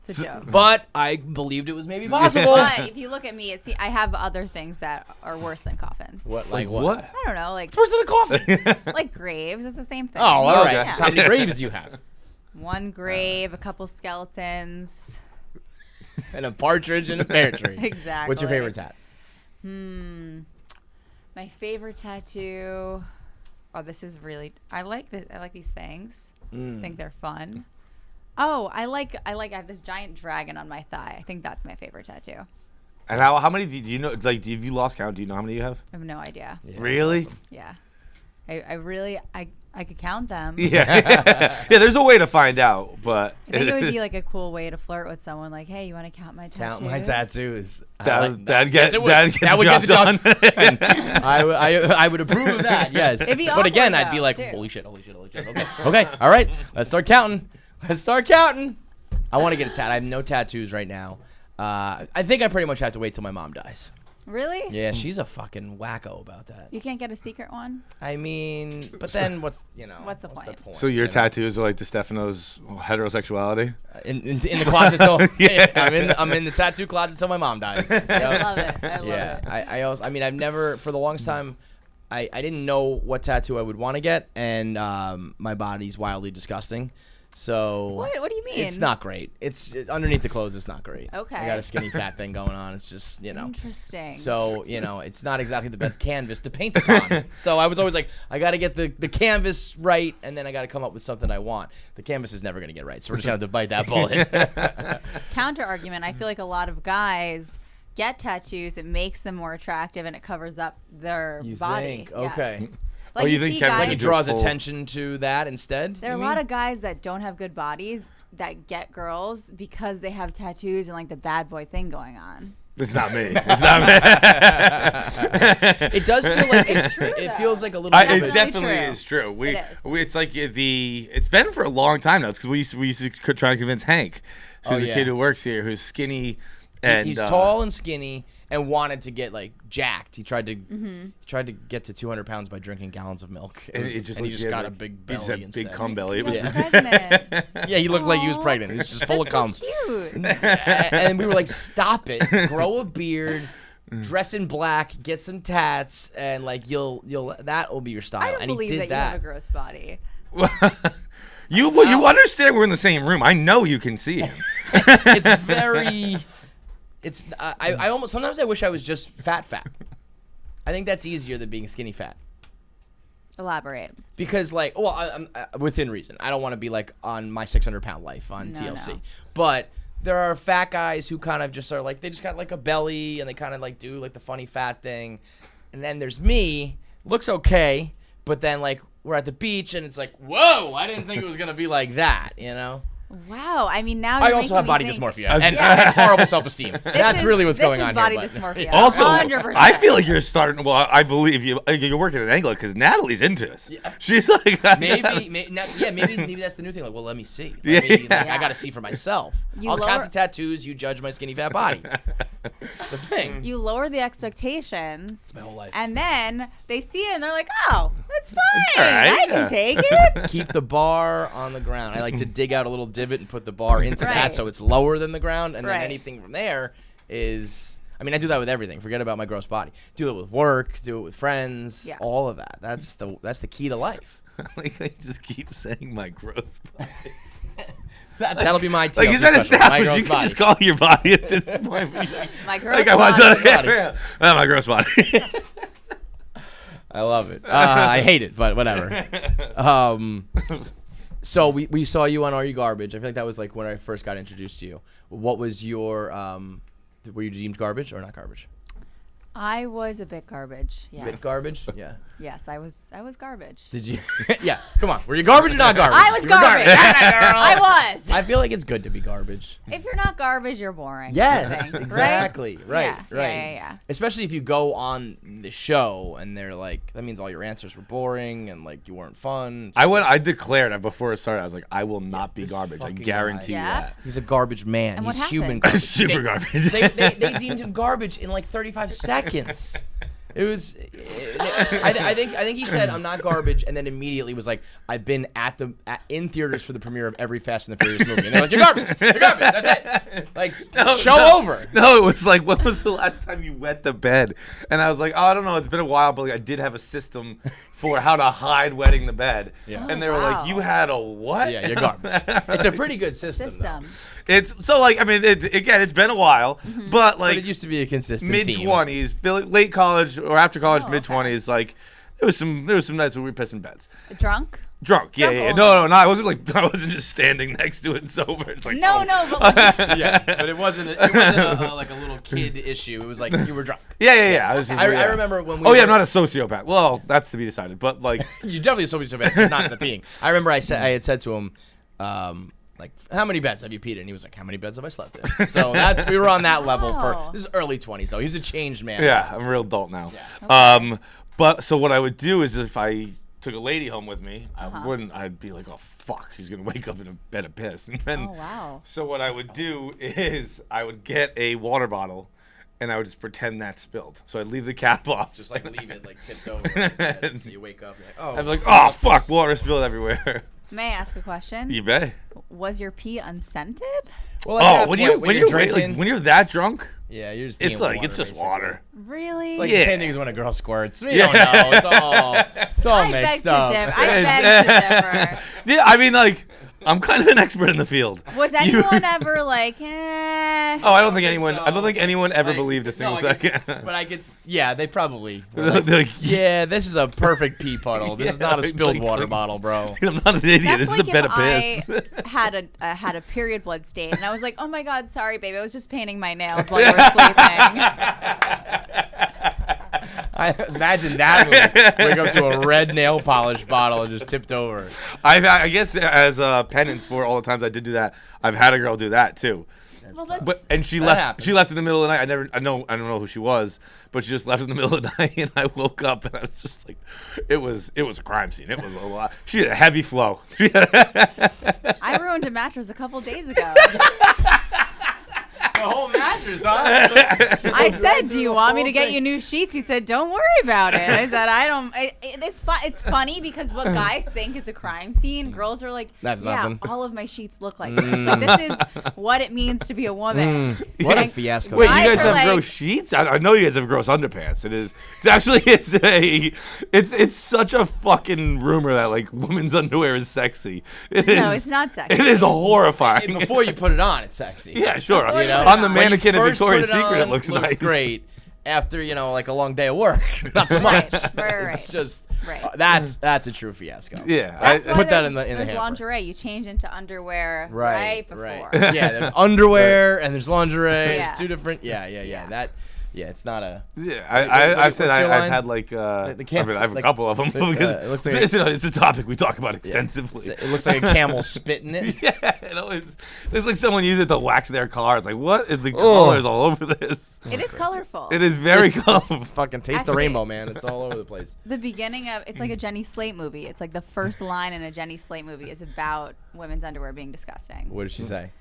It's a joke. But I believed it was maybe possible. But if you look at me, I have other things that are worse than coffins. What? Like what? what? I don't know, like It's worse than a coffin. like graves. It's the same thing. Oh, all right. Yeah. So how many graves do you have? 1 grave, a couple skeletons. And a partridge in a pear tree. Exactly. What's your favorite tat? My favorite tattoo. Oh, this is really. I like this. I like these fangs. I think they're fun. Oh, I have this giant dragon on my thigh. I think that's my favorite tattoo. And how many do you know? Like, have you lost count? Do you know how many you have? I have no idea. Yeah, Really? that's awesome. Yeah. I really I could count them. Yeah. Yeah, there's a way to find out, but I think it would be like a cool way to flirt with someone. Like, hey, you want to count my tattoos? Count my tattoos. that'd get the would job get the done. I would approve of that. Yes. It'd be But again, awkward, I'd be though, like, too. holy shit. Okay. Okay. All right. Let's start counting. I want to get a tat. I have no tattoos right now. I think I pretty much have to wait till my mom dies. Really? Yeah, she's a fucking wacko about that. You can't get a secret one? I mean, but then what's What's the point? So your you know? tattoos are like DeStefano's heterosexuality? In the closet till Yeah. I'm in the tattoo closet till my mom dies. I Yep. love it. I love Yeah, it. I mean, I've never, for the longest time, I didn't know what tattoo I would want to get, and my body's wildly disgusting. So What do you mean? It's not great. It's underneath the clothes. It's not great. Okay. I got a skinny fat thing going on. It's just Interesting. So it's not exactly the best canvas to paint upon. So I was always like, I got to get the canvas right, and then I got to come up with something I want. The canvas is never gonna get right, so we're just gonna have to bite that bullet. Counter argument. I feel like a lot of guys get tattoos. It makes them more attractive, and it covers up their You body. think? Okay. Yes. Like you think see Kevin Like guys, it do draws full- attention to that instead. there are a you lot mean? of guys that don't have good bodies that get girls because they have tattoos and like the bad boy thing going on. It's not me. It's not me. It does feel like It's true, it though. feels like a little. It bit of a- definitely true. is true. It is. It's like it's been for a long time now. It's because we used to try to convince Hank, who's Oh, a yeah. kid who works here, who's skinny and He's tall and skinny and wanted to get like jacked. He tried to get to 200 pounds by drinking gallons of milk. And and he just yeah, got like, a big he belly just had instead. big cum belly. It He was was Yeah. pregnant. Yeah, he looked like he was Aw. pregnant. He was just full of cum. So cute. And we were like, stop it. Grow a beard. Dress in black, get some tats, and like you'll that will be your style. I don't and he believe did that you have a gross body. you understand we're in the same room. I know you can see him. It's very. It's I almost sometimes I wish I was just fat. I think that's easier than being skinny fat. Elaborate. Because like, well, I'm within reason. I don't want to be like on my 600-pound life on No, TLC, no. but there are fat guys who kind of just are like they just got like a belly and they kind of like do like the funny fat thing, and then there's me, looks okay, but then like we're at the beach and it's like, whoa, I didn't think it was gonna be like that, you know. Wow. I mean, now I you're also have body making me think- dysmorphia and horrible self-esteem. That's really what's going on body here. but- dysmorphia. Also, 100%. I feel like you're starting. Well, I believe you're working at an angle because Natalie's into us. Yeah. She's like, maybe that's the new thing. Like, well, let me see. Yeah. Maybe, like, I Yeah. got to see for myself. You I'll lower- count the tattoos. You judge my skinny fat body. It's a thing. You lower the expectations, It's my whole life. and then they see it and they're like, "Oh, it's fine. all right, I yeah. can take it." Keep the bar on the ground. I like to dig out a little divot and put the bar into that Right. so it's lower than the ground, and then Right. anything from there is. I mean, I do that with everything. Forget about my gross body. Do it with work. Do it with friends. Yeah. All of that. That's the key to life. like I just keep saying my gross body. That'll be my TLC Like it's been special. My established. gross You can body. just call it your body at this point. My gross Like I was body. my gross body. I love it. I hate it, but whatever. So we saw you on Are You Garbage? I feel like that was like when I first got introduced to you. What was your were you deemed garbage or not garbage? I was a bit garbage. Yes. Bit garbage? Yeah. Yes, I was garbage. Did you? Yeah. Come on. Were you garbage or not garbage? I was You were garbage. I was. I feel like it's good to be garbage. If you're not garbage, you're boring. I Yes, think, exactly. Right, Yeah, right. yeah. Especially if you go on the show and they're like, that means all your answers were boring and like you weren't fun. I declared before it started. I was like, I will not be this garbage. I fucking guy. Yeah? that. He's a garbage man. And what He's human happened? garbage. Super They- garbage. they deemed him garbage in like 35 seconds. It was. I think he said I'm not garbage, and then immediately was like, I've been in theaters for the premiere of every Fast and the Furious movie, and they're like, you're garbage. You're garbage. That's it. Like show over. No, it was like, when was the last time you wet the bed? And I was like, oh, I don't know. It's been a while, but like, I did have a system for how to hide wetting the bed. Yeah. And they were wow. like, you had a what? Yeah, you're garbage. It's a pretty good system. System. It's so like, I mean, again, it's been a while, but But like it used to be a consistent mid theme. 20s, late college or after college, Oh, mid 20s, like there was some nights where we pissed in beds. Drunk? Drunk, yeah, Drunk yeah. only. No, I wasn't just standing next to it sober. It's like, No, oh. no, but like, Yeah, but it wasn't like a little kid issue. It was like you were drunk. Yeah. I remember when we Oh yeah, were- I'm not a sociopath. Well, that's to be decided. But like, You definitely somebody so bad, but not the peeing. I remember I had said to him, like, how many beds have you peed in? And he was like, how many beds have I slept in? So we were on that level for this is early 20s though. He's a changed man. yeah, I'm a real adult now. Okay. But so what I would do is if I took a lady home with me, I'd be like, oh fuck, she's gonna wake up in a bed of piss. And then, oh wow. so what I would do is I would get a water bottle, and I would just pretend that spilled. So I'd leave the cap off, Just like leave it like tipped over. And so you wake up, you're like, oh. I'd be like, oh fuck, water spilled everywhere. May I ask a question? You bet. Was your pee unscented? Well, at that when point, you're drinking, when you're that drunk, yeah, you're just peeing it's with like it's just basically. water. Really? It's like Yeah. the same thing as when a girl squirts. We don't know. It's all I beg mixed to up. differ. I beg to differ. Yeah, I mean, like, I'm kind of an expert in the field. Was You- anyone ever like, eh? Oh, I don't think think anyone. so. I don't think anyone ever Like, believed a no, single I second. could- But I could. Yeah, they probably. were They're like, like, yeah, this is a perfect pee puddle. This is Yeah, not a like- spilled like- water like- bottle, bro. I'm not an idiot. That's This like is a bed of if piss. I had a period blood stain, and I was like, oh my god, sorry, baby, I was just painting my nails while you were sleeping. I imagine that movie. Wake up to a red nail polish bottle and just tipped over. I guess as a penance for all the times I did do that, I've had a girl do that too. Well, that's And she That left. happens. She left in the middle of the night. I don't know who she was, but she just left in the middle of the night, and I woke up and I was just like, it was a crime scene. It was a lot. She had a heavy flow. I ruined a mattress a couple days ago. The whole mattress, huh? I said, "Do you want me to get you new sheets?" He said, "Don't worry about it." I said, "I don't." It's funny because what guys think is a crime scene, girls are like, That's "Yeah, nothing." all of my sheets look like this. Like, this is what it means to be a woman." What a And fiasco. Wait, you Guys guys are have like- gross sheets? I know you guys have gross underpants. It's actually it's such a fucking rumor that like women's underwear is sexy. No, it's not sexy. It is horrifying. And before you put it on, it's sexy. Yeah, sure. Before you know? put On it the on. When you mannequin in first Victoria's put it Secret, it on, looks nice. great. After like a long day of work, not so much. Right. It's just Right. That's a true fiasco. Yeah, That's why put that there's- in the there's hamper. lingerie. You change into underwear right before. Yeah, there's underwear and there's lingerie. Yeah. It's two different. Yeah. It's not a. Yeah, I've I've said what's your I've line? had like The I cam- mean I have like- a couple of them because it looks like it's a topic we talk about extensively. It looks like a camel spitting it. Yeah, it always it's like someone used it to wax their car. It's like what is the colors all over this? It is colorful. It is very colorful. Fucking taste the Actually- rainbow, man. It's all over the place. The beginning of it's like a Jenny Slate movie. It's like the first line in a Jenny Slate movie is about women's underwear being disgusting. What did she say?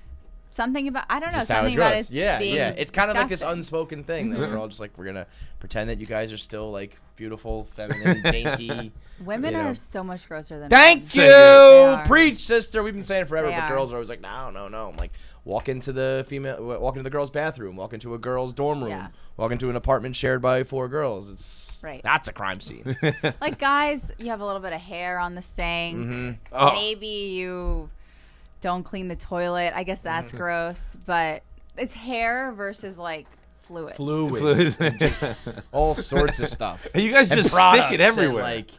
Something about I don't know. Just how it's Something about gross. it. Yeah. being It's kind of like this disgusting. unspoken thing that we're all just like we're gonna pretend that you guys are still like beautiful, feminine, dainty. Women you know. are so much grosser than Thank men. you. They are. Preach, sister. We've been saying it forever, They but are. girls are always like, no. I'm like, walk into the girls' bathroom, walk into a girls' dorm room, Yeah. walk into an apartment shared by 4 girls. Right. That's a crime scene. Like guys, you have a little bit of hair on the sink. Mm-hmm. Oh. Maybe you don't clean the toilet. I guess that's gross, but it's hair versus like fluid. Fluid. All sorts of stuff. And you guys And just products stick it and, everywhere. like,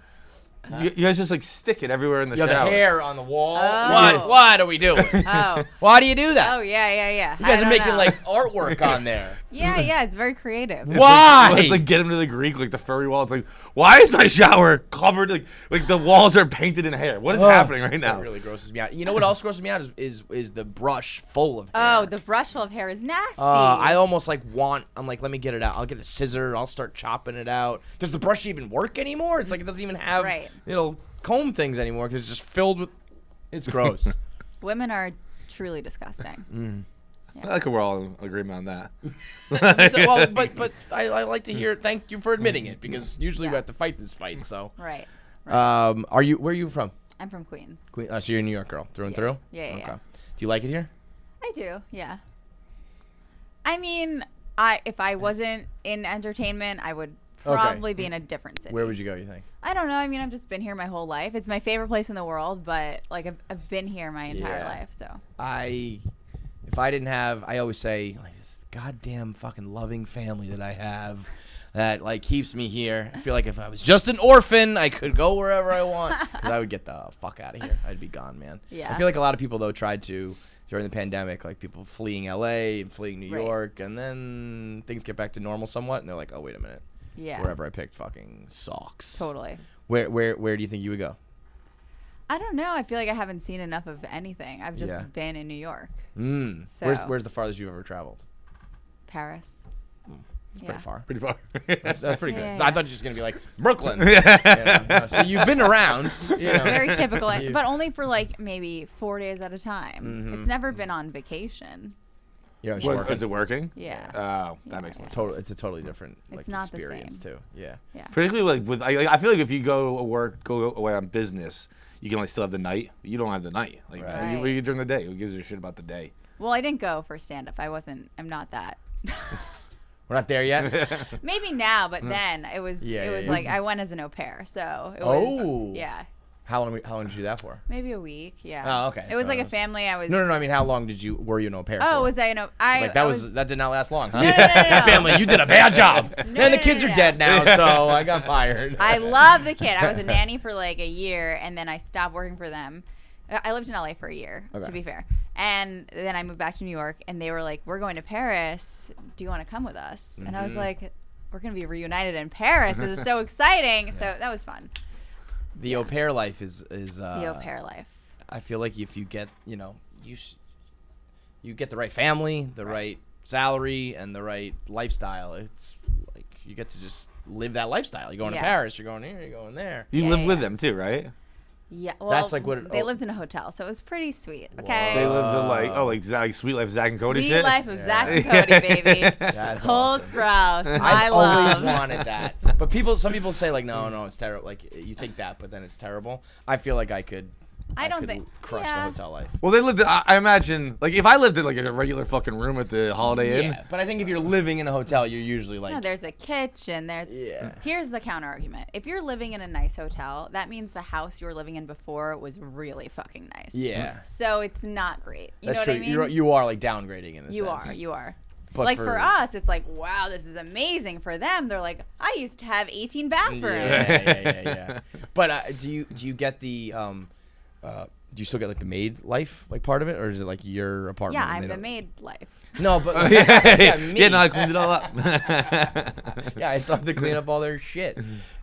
you guys just like stick it everywhere in the you have shower. the hair on the wall. Oh. What are we doing? Oh. Why do you do that? Oh yeah. You guys I are don't making know. like artwork on there. Yeah, it's very creative. Why? It's like get him to the Greek, like the furry wall. It's like, why is my shower covered like the walls are painted in hair? What is happening right now? That really grosses me out. You know what else grosses me out is the brush full of hair. Oh, the brush full of hair is nasty. I almost like I'm like, let me get it out. I'll get a scissor. I'll start chopping it out. Does the brush even work anymore? It's like it doesn't even have Right. comb things anymore because it's just filled with. It's gross. Women are truly disgusting. I like we're all in agreement on that. Well, but I like to hear. Thank you for admitting it because usually we have to fight this fight. So, Right. where are you from? I'm from Queens. So you're a New York girl through and through. Yeah. Okay. Do you like it here? I do. Yeah. I mean, if I wasn't in entertainment, I would probably be in a different city. Where would you go? You think? I don't know. I mean, I've just been here my whole life. It's my favorite place in the world, but like I've been here my entire Yeah. life. So If I didn't have, I always say like this goddamn fucking loving family that I have. that like keeps me here. I feel like if I was just an orphan, I could go wherever I want. 'Cause I would get the fuck out of here. I'd be gone, man. Yeah. I feel like a lot of people though tried to during the pandemic, like people fleeing LA and fleeing New Right. York, and then things get back to normal somewhat, and they're like, oh wait a minute, Yeah. wherever I picked fucking sucks. Totally. Where do you think you would go? I don't know. I feel like I haven't seen enough of anything. I've just Yeah. been in New York. Where's So- the farthest you've ever traveled? Paris. It's pretty far. Pretty far. That's pretty good. Yeah, So I yeah. thought you were just gonna be like Brooklyn. Yeah. So you've been around. You know. Very typical, You- but only for like maybe 4 days at a time. Mhm. It's never been on vacation. Yeah, it's What, working. is it working? Yeah. Oh, that makes more sense. It's a totally different It's like not the experience same. too. Yeah. Yeah. Particularly like with, I feel like if you go away on business, you can only still have the night. But you don't have the night. Like Right. what do you during the day? Who gives a shit about the day? Well, I didn't go for stand up. I'm not that. We're not there yet. Maybe now, but then it was Yeah. like I went as an au pair, so it Oh. was yeah, How long did you do that for? maybe a week. Yeah. Oh, okay. It was So like it a was- family. I was. No. I mean, how long were you an au pair for? Oh, was I Like that did not last long, huh? No. That family, you did a bad job. No, And the no, kids no, are no. dead now, so I got fired. I love the kid. I was a nanny for like a year, and then I stopped working for them. I lived in LA for a year, Okay. to be fair. And then I moved back to New York, and they were like, "We're going to Paris. Do you want to come with us?" And I was like, "We're going to be reunited in Paris. This is so exciting." So that was fun. The au pair life is The au pair life. I feel like if you get, you get the right family, the right salary, and the right lifestyle, it's like you get to just live that lifestyle. You're going to Yeah. Paris, you're going here, you're going there. You Yeah, live with yeah. them too, right? Yeah, well, That's like what they lived in a hotel, so it was pretty sweet. They Okay, lived in like Sweet Life, Zach and Cody sweet shit. life of Zach and Cody, baby. That's Cole awesome. Sprouse, I've I always love. wanted that. But some people say like, no, it's terrible. Like you think that, but then it's terrible. I feel like I could. I don't could think- crush the yeah. hotel life. Well, they lived. I imagine like if I lived in like a regular fucking room at the Holiday Inn. Yeah, but I think if you're living in a hotel, you're usually like. No, there's a kitchen. There's. Yeah. Here's the counter argument: if you're living in a nice hotel, that means the house you were living in before was really fucking nice. Yeah. So it's not great. You That's know true. what I mean? You are like downgrading in a You sense. are. You are. But like for us, it's like, wow, this is amazing. For them, they're like, I used to have 18 bathrooms. Yeah. But do you get the do you still get like the maid life like part of it, or is it like your apartment? Yeah, and I'm they the don't- maid life. No, but Yeah, me. no, I cleaned it all up. Yeah, I still have to clean up all their shit.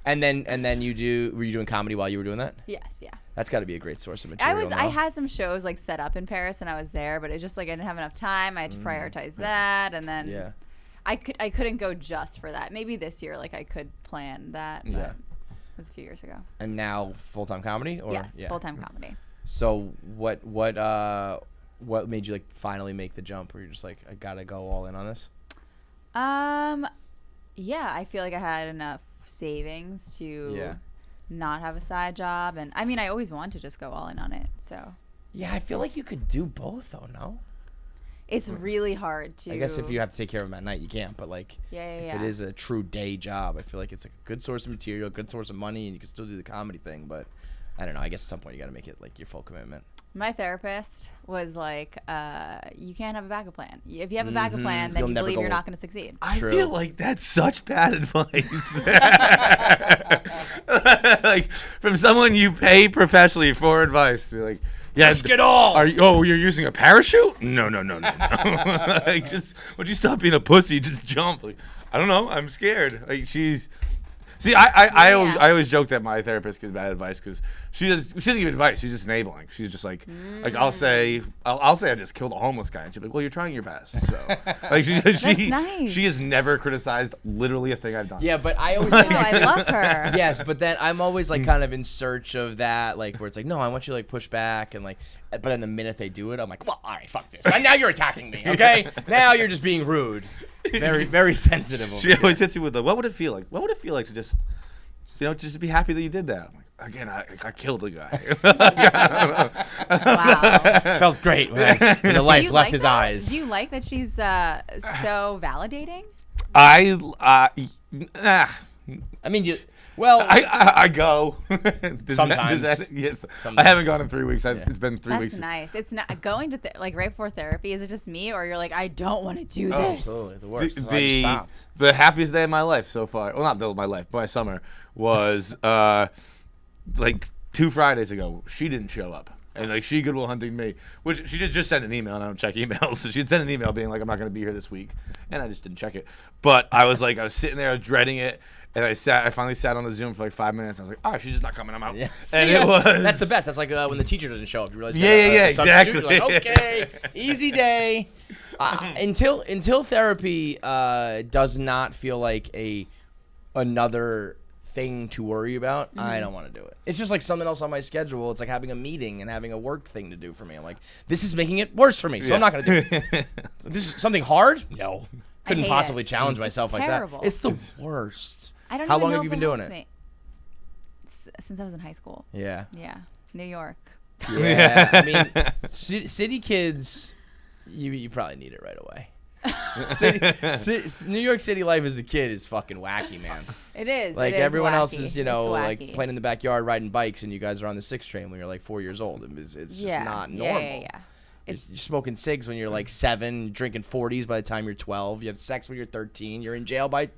And then were you doing comedy while you were doing that? Yes, yeah. That's got to be a great source of I material. I had some shows like set up in Paris when I was there, but it's just like I didn't have enough time. I had to prioritize that, and then Yeah. I couldn't go just for that. Maybe this year, like I could plan that. But Yeah. It was a few years ago. And now full-time comedy, or Yes, yeah. full-time comedy. So what made you like finally make the jump where you're just like, I gotta go all in on this? Yeah, I feel like I had enough savings to Yeah. not have a side job, and I mean, I always wanted to just go all in on it. So Yeah, I feel like you could do both though. No. it's really hard to. I guess if you have to take care of them at night, you can't. But like, Yeah, if it is a true day job, I feel like it's like a good source of material, good source of money, and you can still do the comedy thing. But I don't know. I guess at some point you got to make it like your full commitment. My therapist was like, you can't have a backup plan. If you have a backup plan, then You'll you never believe go- you're not going to succeed. I True. feel like that's such bad advice. Like from someone you pay professionally for advice to be like, yeah, Risk it all. You're using a parachute? No. Like, would you stop being a pussy? Just jump. Like, I don't know. I'm scared. Like she's. See, I always joke that my therapist gives bad advice because she doesn't give advice. She's just enabling. She's just like I'll say I just killed a homeless guy, and she'll be like, well, you're trying your best. So like she nice. she has never criticized literally a thing I've done. Yeah, but I always think No, I love her. Yes, but then I'm always like kind of in search of that, like where it's like, no, I want you to like push back and like, but then the minute they do it, I'm like, well, all right, fuck this. And now you're attacking me, okay? Now you're just being rude. Very, very sensitive. Over She here. always hits you with the, what would it feel like? What would it feel like to just, just be happy that you did that? I'm like, again, I killed a guy. Wow. Felt great when the life Do you left like his that? eyes. Do you like that she's so validating? I I mean, Well, I go. Sometimes. Yes. Sometimes. I haven't gone in 3 weeks. It's been 3 weeks. That's nice. It's not going to like right before therapy. Is it just me, or you're like, I don't want to do Oh, this? Absolutely, the worst. So I just stopped. The happiest day of my life so far. Well, not my life, but my summer was like 2 Fridays ago. She didn't show up. And like she Goodwill Hunting me, which she did just send an email, and I don't check emails. So she'd send an email being like, "I'm not going to be here this week," and I just didn't check it. But I was sitting there dreading it, and I finally sat on the Zoom for like 5 minutes. I was like, "Oh, she's just not coming. I'm out." Yeah. And it was. That's the best. That's like when the teacher doesn't show up. You realize. Yeah, exactly. exactly. You're like, okay, easy day. Until therapy does not feel like another thing to worry about, I don't want to do it. It's just like something else on my schedule. It's like having a meeting and having a work thing to do for me. I'm like, this is making it worse for me, so I'm not going to do it. So this is something hard? No. Couldn't hate possibly it. challenge myself like that. terrible. It's the worst. I don't How even long know have you if been it doing helps it? me. Since I was in high school. Yeah. Yeah. New York. Yeah. I mean, city kids, you probably need it right away. New York City life as a kid is fucking wacky, man. It is. Like it is everyone wacky. else is, It's like wacky. playing in the backyard, riding bikes, and you guys are on the 6 train when you're like 4 years old. It's just not normal. Yeah. You're smoking cigs when you're like 7, drinking 40s by the time you're 12. You have sex when you're 13. You're in jail by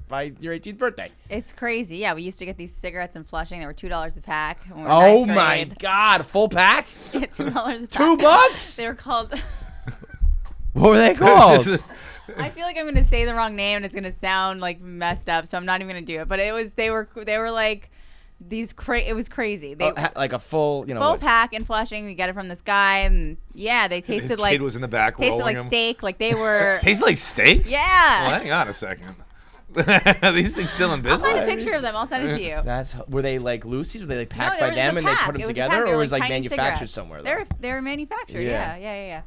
your 18th birthday. It's crazy. Yeah, we used to get these cigarettes in Flushing. They were $2 a pack. When we were Oh ninth my grade. God, a full pack? Yeah, $2 a pack. $2? They were called. What were they called? I feel like I'm gonna say the wrong name and it's gonna sound like messed up, so I'm not even gonna do it. But they were like these it was crazy. They like a full, full pack in Flushing. We got it from this guy, and yeah, they tasted His like kid was in the back tasted rolling like them. steak. Like they were Tastes like steak? Yeah. Well, hang on a second. These things still in I'll business? send a picture of them. I'll send it to you. Were they like Lucy's? Were they like packed No, by them and they put them together, or was like tiny manufactured cigarettes. somewhere? Though? They were manufactured. Yeah. Yeah.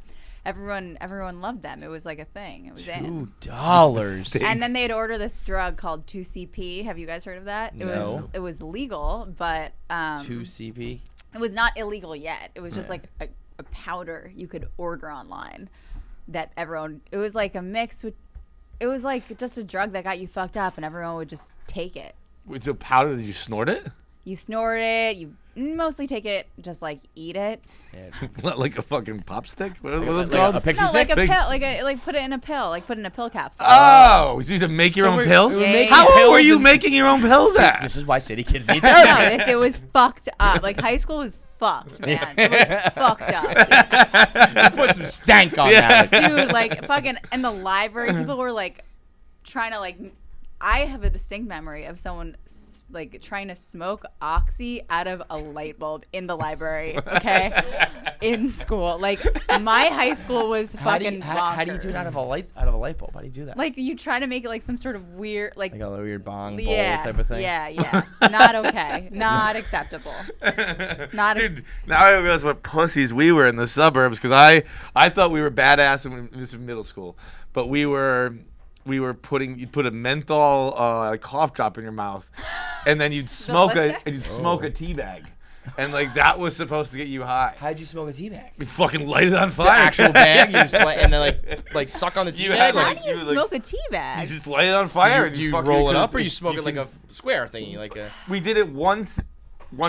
Everyone loved them. It was like a thing. It was in. $2. And then they'd order this drug called 2CP. Have you guys heard of that? No. It was legal, but 2CP. it was not illegal yet. It was just like a powder you could order online that everyone. It was like a mix with. It was like just a drug that got you fucked up, and everyone would just take it. It's a powder. Did you snort it? You snort it. You mostly take it, just like eat it. Like a fucking pop stick? What are those like called? a pixie No, stick? like a pill, like put it in a pill, like put it in a pill capsule. Oh, so you had to make your So own we're- pills? we're making How old pills were you and- making your own pills at? This is why city kids need No, therapy. it was fucked up. Like high school was fucked, man. It was fucked up. Put some stank on that. Dude, like fucking in the library, people were like trying to like. I have a distinct memory of someone like trying to smoke oxy out of a light bulb in the library. Okay, in school. Like my high school was fucking. How do you do it out of a light bulb? How do you do that? Like you try to make it like some sort of weird like a weird bong bowl yeah, type of thing. Yeah. Not okay. Not acceptable. Not Dude, now I realize what pussies we were in the suburbs because I thought we were badass when this was middle school, but you'd put a menthol cough drop in your mouth, and then you'd smoke a tea bag, and like that was supposed to get you high. How'd you smoke a tea bag? You fucking light it on The fire. actual bag, you just and then like suck on the tea You bag. had, How Like, do you smoke a tea bag? You just light it on fire. do you fucking- roll it up or can- you smoke it like can- a square thingy? Like a. We did it one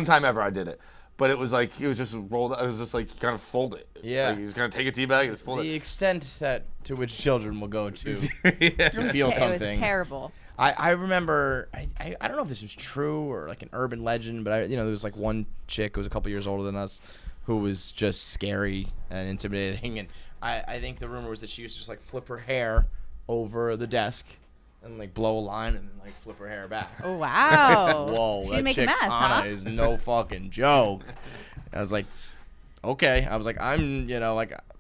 time ever. I did it, but it was just rolled. It was just like you kind of fold it. Yeah. Like you just kind of take a tea bag and just fold The it. extent to which children will go to Yeah. to feel It something. was terrible. I remember I don't know if this was true or like an urban legend, but there was like one chick who was a couple years older than us who was just scary and intimidating, and I think the rumor was that she used to just like flip her hair over the desk and like blow a line and then like flip her hair back. Oh wow. Whoa, She'd that make a chick mess, Anna huh? is no fucking joke. I was like, okay. I was like, I'm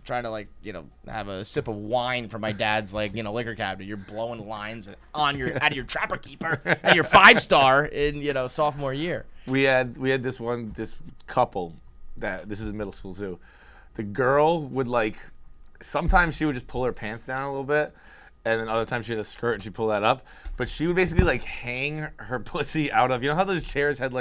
trying to have a sip of wine from my dad's liquor cabinet. You're blowing lines out of your trapper keeper at your 5-star in sophomore year. We had this couple that this is in middle school too. The girl would sometimes she would just pull her pants down a little bit, and then other times she had a skirt and she'd pull that up. But she would basically hang her pussy out of how those chairs had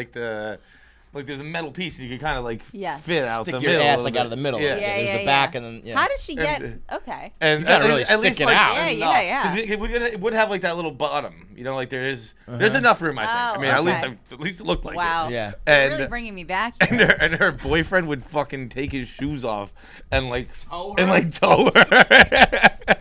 like there's a metal piece and you can kind of like Yes. fit out Stick the your middle. ass a like little out of the bit. middle. Yeah. There's the back and then How does she get? And- Okay. And You gotta really at stick least it like out. Yeah, enough. yeah. 'Cause it would have like that little bottom, you know, like there's enough room. I think. I Oh, mean, okay. at least it looked like Wow. it. Yeah. You're And really bringing me back. and Here. her boyfriend would fucking take his shoes off and like Tow tow her.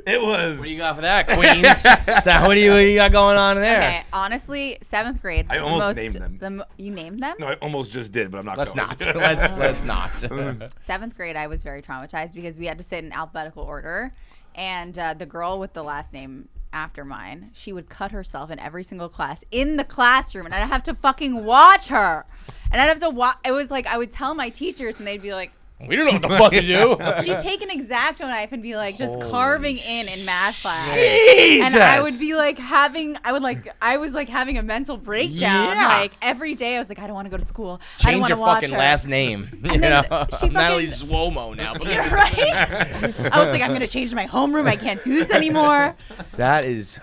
It was. What do you got for that, Queens? So what do you got going on there? Okay, honestly, 7th grade. I almost named them. You named them? No, I almost just did, but I'm not. Let's going not. to. Let's not. 7th grade, I was very traumatized because we had to sit in alphabetical order, and the girl with the last name after mine, she would cut herself in every single class in the classroom, and I'd have to fucking watch her, and I'd have to watch. It was like I would tell my teachers, and they'd be like, We don't know what the fuck to do. she'd take an X-Acto knife and be like just Holy carving in math class. Jesus! And I would be like I was like having a mental breakdown. Yeah. Like every day I was like, I don't want to go to school. I don't Change want to your watch fucking her. last name. You then know, she Natalie fucking- Cuomo now. But Yeah, right? I was like, I'm gonna change my homeroom. I can't do this anymore. that is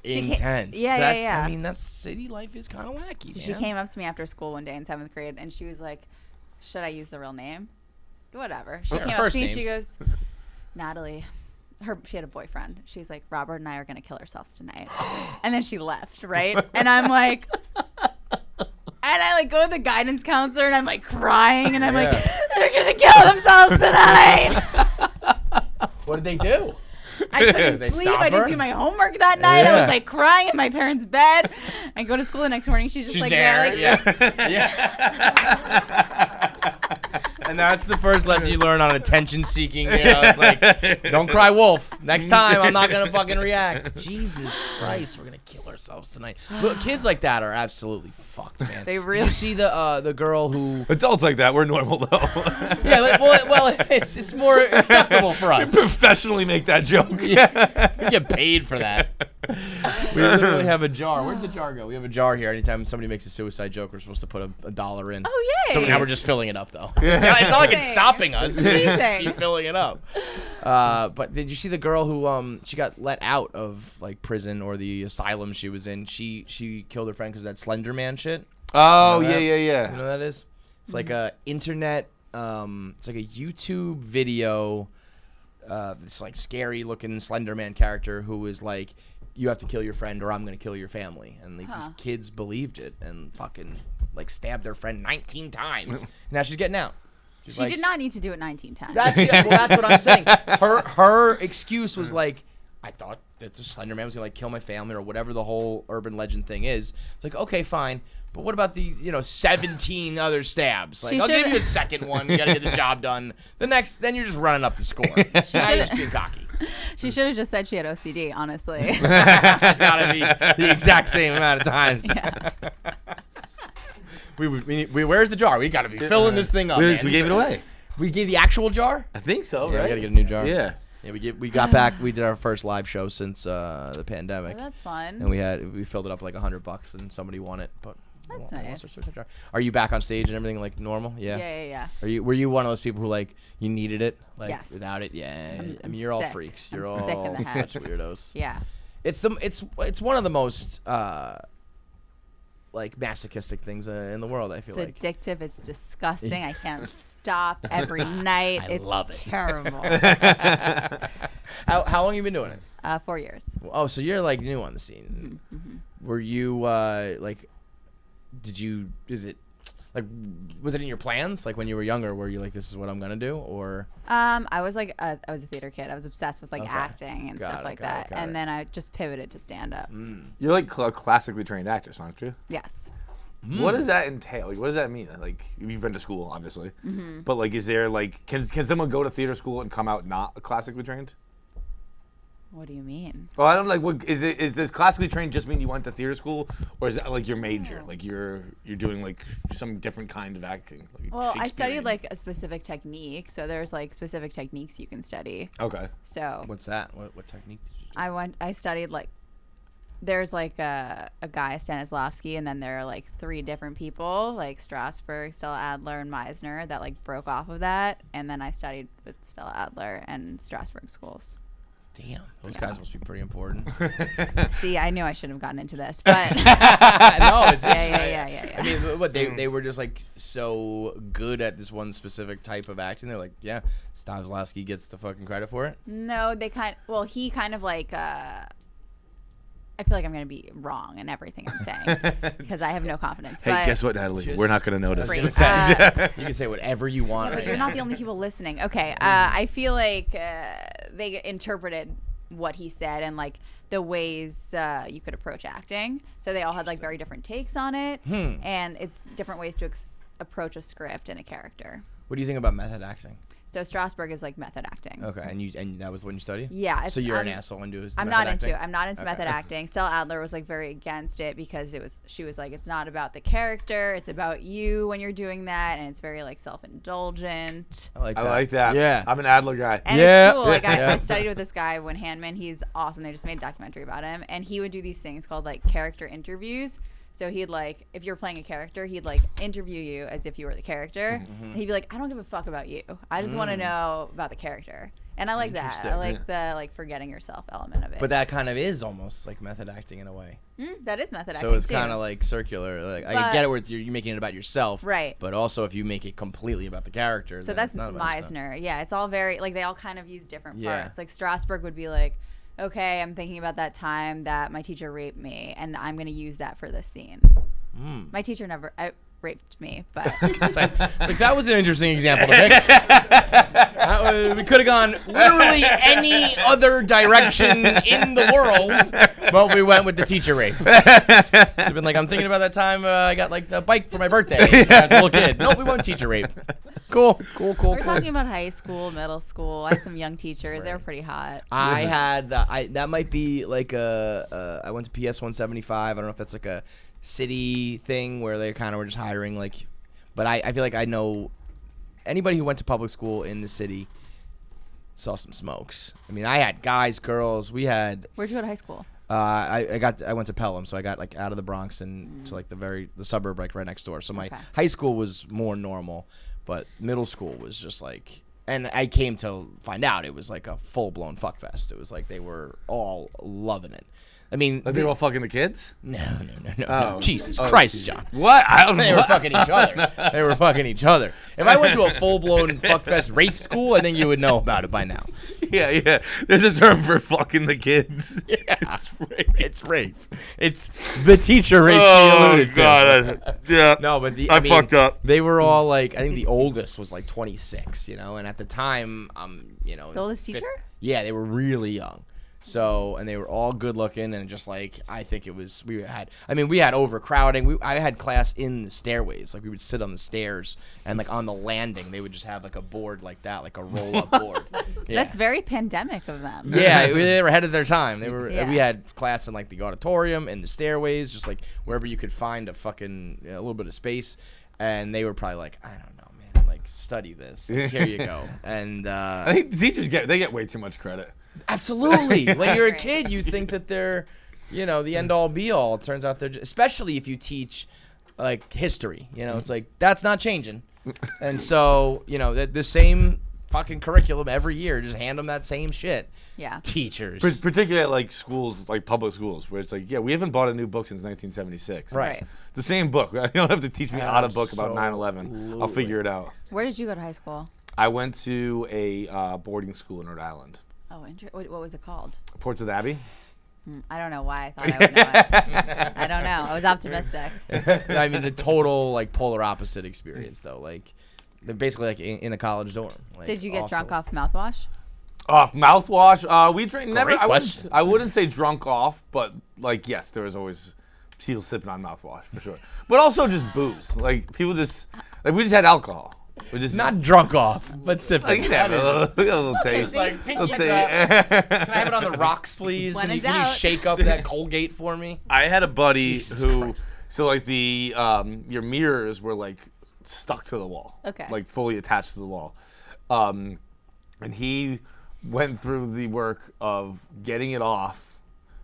She ca- intense. yeah, That's, yeah. I mean, that's city life is kind of wacky. She man. came up to me after school one day in 7th grade, and she was like, should I use the real name? Whatever. She Sure. came up First to me and she names. goes, Natalie, she had a boyfriend. She's like, Robert and I are going to kill ourselves tonight. And then she left, right? And I'm like, and I like go to the guidance counselor and I'm like crying and I'm like, they're going to kill themselves tonight. What did they do? I couldn't They sleep. stop I didn't her? do my homework that night. I Yeah. was like crying in my parents' bed. I go to school the next morning. She's just She's like, there. yeah, And that's the first lesson you learn on attention seeking. You know, it's like, don't cry wolf. Next time, I'm not gonna fucking react. Jesus Christ, we're gonna kill ourselves tonight. But kids like that are absolutely fucked, man. They Did really- you see the girl who? Adults like that, we're normal though. Yeah, well, it's more acceptable for us. Professionally make that joke. Yeah, we get paid for that. We literally have a jar. Where'd the jar go? We have a jar here. Anytime somebody makes a suicide joke, we're supposed to put a dollar in. Oh, yay. So now we're just filling it up, though. It's not like it's stopping us. Amazing. Keep filling it up. But did you see the girl who she got let out of like prison or the asylum she was in? She killed her friend because of that Slender Man shit. Oh, You know that? yeah. You know what that is? It's like a internet. It's like a YouTube video. This like scary looking Slender Man character who is like, you have to kill your friend or I'm gonna kill your family, and like these kids believed it and fucking like stabbed their friend 19 times. Now she's getting out. She did not need to do it 19 times. That's what I'm saying. Her excuse was like, I thought that the Slender Man was gonna like kill my family or whatever the whole urban legend thing is. It's like, okay, fine, but what about the 17 other stabs? Like, I'll give you a second one. You gotta get the job done. Then you're just running up the score. Now you're just being cocky. She should have just said she had OCD, honestly. It's gotta be the exact same amount of times. Yeah. We where's the jar? We gotta be filling this thing up. We man. gave it away. We gave the actual jar. I think so, Yeah, right? we gotta get a new jar. Yeah. Yeah, we got back. We did our first live show since the pandemic. Oh, that's fun. And we filled it up like $100 and somebody won it. But That's I nice. lost our jar. Are you back on stage and everything like normal? Yeah. Yeah. Were you one of those people who like you needed it? Like Yes. without it, yeah. I'm You're all sick. freaks. I'm You're all sick in the head. such weirdos. Yeah. It's one of the most like masochistic things in the world. I feel It's like. addictive. It's disgusting. I can't stop every night. I It's love it. terrible. How long you been doing it? 4 years. Oh, so you're like new on the scene. Were you like? Was it in your plans? Like when you were younger, were you like, this is what I'm gonna do, or? I was like, I was a theater kid. I was obsessed with like Okay. acting and Got stuff it, like got it, that. got And it. then I just pivoted to stand up. You're like a classically trained actress, aren't you? Yes. What does that entail? Like, what does that mean? Like, you've been to school, obviously, but like, is there like, can someone go to theater school and come out not classically trained? What do you mean? Well, I don't like. What is it? Is this classically trained just mean you went to theater school, or is that like your major? Like you're doing like some different kind of acting? Like Well, I studied Shakespearean? like a specific technique. So there's like specific techniques you can study. Okay. So What's that? What technique did you do? I studied like, there's like a guy, Stanislavski, and then there are like 3 different people, like Strasberg, Stella Adler, and Meisner, that like broke off of that. And then I studied with Stella Adler and Strasberg schools. Damn, those guys must be pretty important. See, I knew I shouldn't have gotten into this, but No, it's yeah. I mean, what they were just like so good at this one specific type of acting. They're like, yeah, Stanislavski gets the fucking credit for it. No, he kind of like. I feel like I'm going to be wrong in everything I'm saying because I have no confidence. Hey, but guess what, Natalie? We're not going to notice. Great. You can say whatever you want. Yeah, but right you're now. not the only people listening. Okay, I feel like they interpreted what he said and like the ways you could approach acting. So they all had like very different takes on it, and it's different ways to approach a script and a character. What do you think about method acting? So Strasberg is like method acting. Okay, and that was when you studied? Yeah. So you're an asshole and do I'm method not acting? I'm not into method acting. Stella Adler was like very against it because she was like, it's not about the character, it's about you when you're doing that, and it's very like self-indulgent. I like I like that. Yeah. I'm an Adler guy. And Yeah. it's cool. Like Yeah. I studied with this guy, Win Handman. He's awesome. They just made a documentary about him, and he would do these things called like character interviews. So he'd like, if you're playing a character, he'd like interview you as if you were the character. And he'd be like, I don't give a fuck about you. I just want to know about the character. And I like that. I like the like forgetting yourself element of it. But that kind of is almost like method acting in a way. That is method acting. So it's too. kind of like circular. Like I can get it where you're making it about yourself. Right. But also if you make it completely about the character. So then that's it's not about yourself. Meisner. Yeah, it's all very like they all kind of use different Yeah. parts. Like Strasberg would be like, okay, I'm thinking about that time that my teacher raped me, and I'm going to use that for this scene. My teacher never raped me, but like that was an interesting example to pick. We could have gone literally any other direction in the world, but we went with the teacher rape. It's been like, I'm thinking about that time I got like the bike for my birthday as a little kid. Nope, we went teacher rape. Cool. we're talking about high school, middle school. I had some young teachers; they were pretty hot. I had that might be like I went to PS 175. I don't know if that's like a city thing where they kind of were just hiring like, but I feel like I know anybody who went to public school in the city saw some smokes. I mean, I had guys, girls. We had. Where'd you go to high school? I went to Pelham, so I got like out of the Bronx and to like the suburb like right next door. So my high school was more normal, but middle school was just like. And I came to find out it was like a full blown fuck fest. It was like they were all loving it. I mean, Like they were all fucking the kids? no. Oh. Jesus Christ, John. What? I don't know. They were fucking each other. They were fucking each other. If I went to a full-blown fuckfest rape school, I think you would know about it by now. Yeah. There's a term for fucking the kids. Yeah. It's rape. It's the teacher rape she Oh, alluded to. God. Yeah. No, but I fucked up. They were all like, I think the oldest was like 26, and at the time, The oldest teacher? Yeah, they were really young. So, and they were all good looking and just like, I think it was, we had overcrowding. I had class in the stairways. Like we would sit on the stairs and like on the landing, they would just have like a board like that, like a roll up board. Yeah. That's very pandemic of them. Yeah, they were ahead of their time. They were. Yeah. We had class in like the auditorium and the stairways, just like wherever you could find a little bit of space. And they were probably like, I don't know, man, like study this. Like, here you go. And I think the teachers get way too much credit. absolutely, when you're a kid, you think that they're, the end all be all. It turns out they're especially if you teach like history. It's like that's not changing. And so the same fucking curriculum every year. Just hand them that same shit. Yeah. Teachers. Particularly at like schools, like public schools, where it's like, yeah, we haven't bought a new book since 1976. Right. It's the same book. You don't have to teach me how to book about 9/11. I'll Absolutely. figure it out. Where did you go to high school? I went to a boarding school in Rhode Island. Oh, what was it called? Portsmouth Abbey. I don't know why I thought I would know it. I don't know. I was optimistic. I mean, the total like polar opposite experience though. Like, they're basically like in a college dorm. Like, Did you get drunk awful. off mouthwash? Off mouthwash. We drink never. Great I question. wouldn't say drunk off, but like yes, there was always people sipping on mouthwash for sure. But also just booze. Like people just like we just had alcohol. We just Not drunk off, but sipping. like, yeah, a little taste. Like, Little pinkies taste. up. Can I have it on the rocks, please? When Can you in doubt. shake up that Colgate for me? I had a buddy Jesus who, Christ. so like the your mirrors were like stuck to the wall, Okay. like fully attached to the wall, and he went through the work of getting it off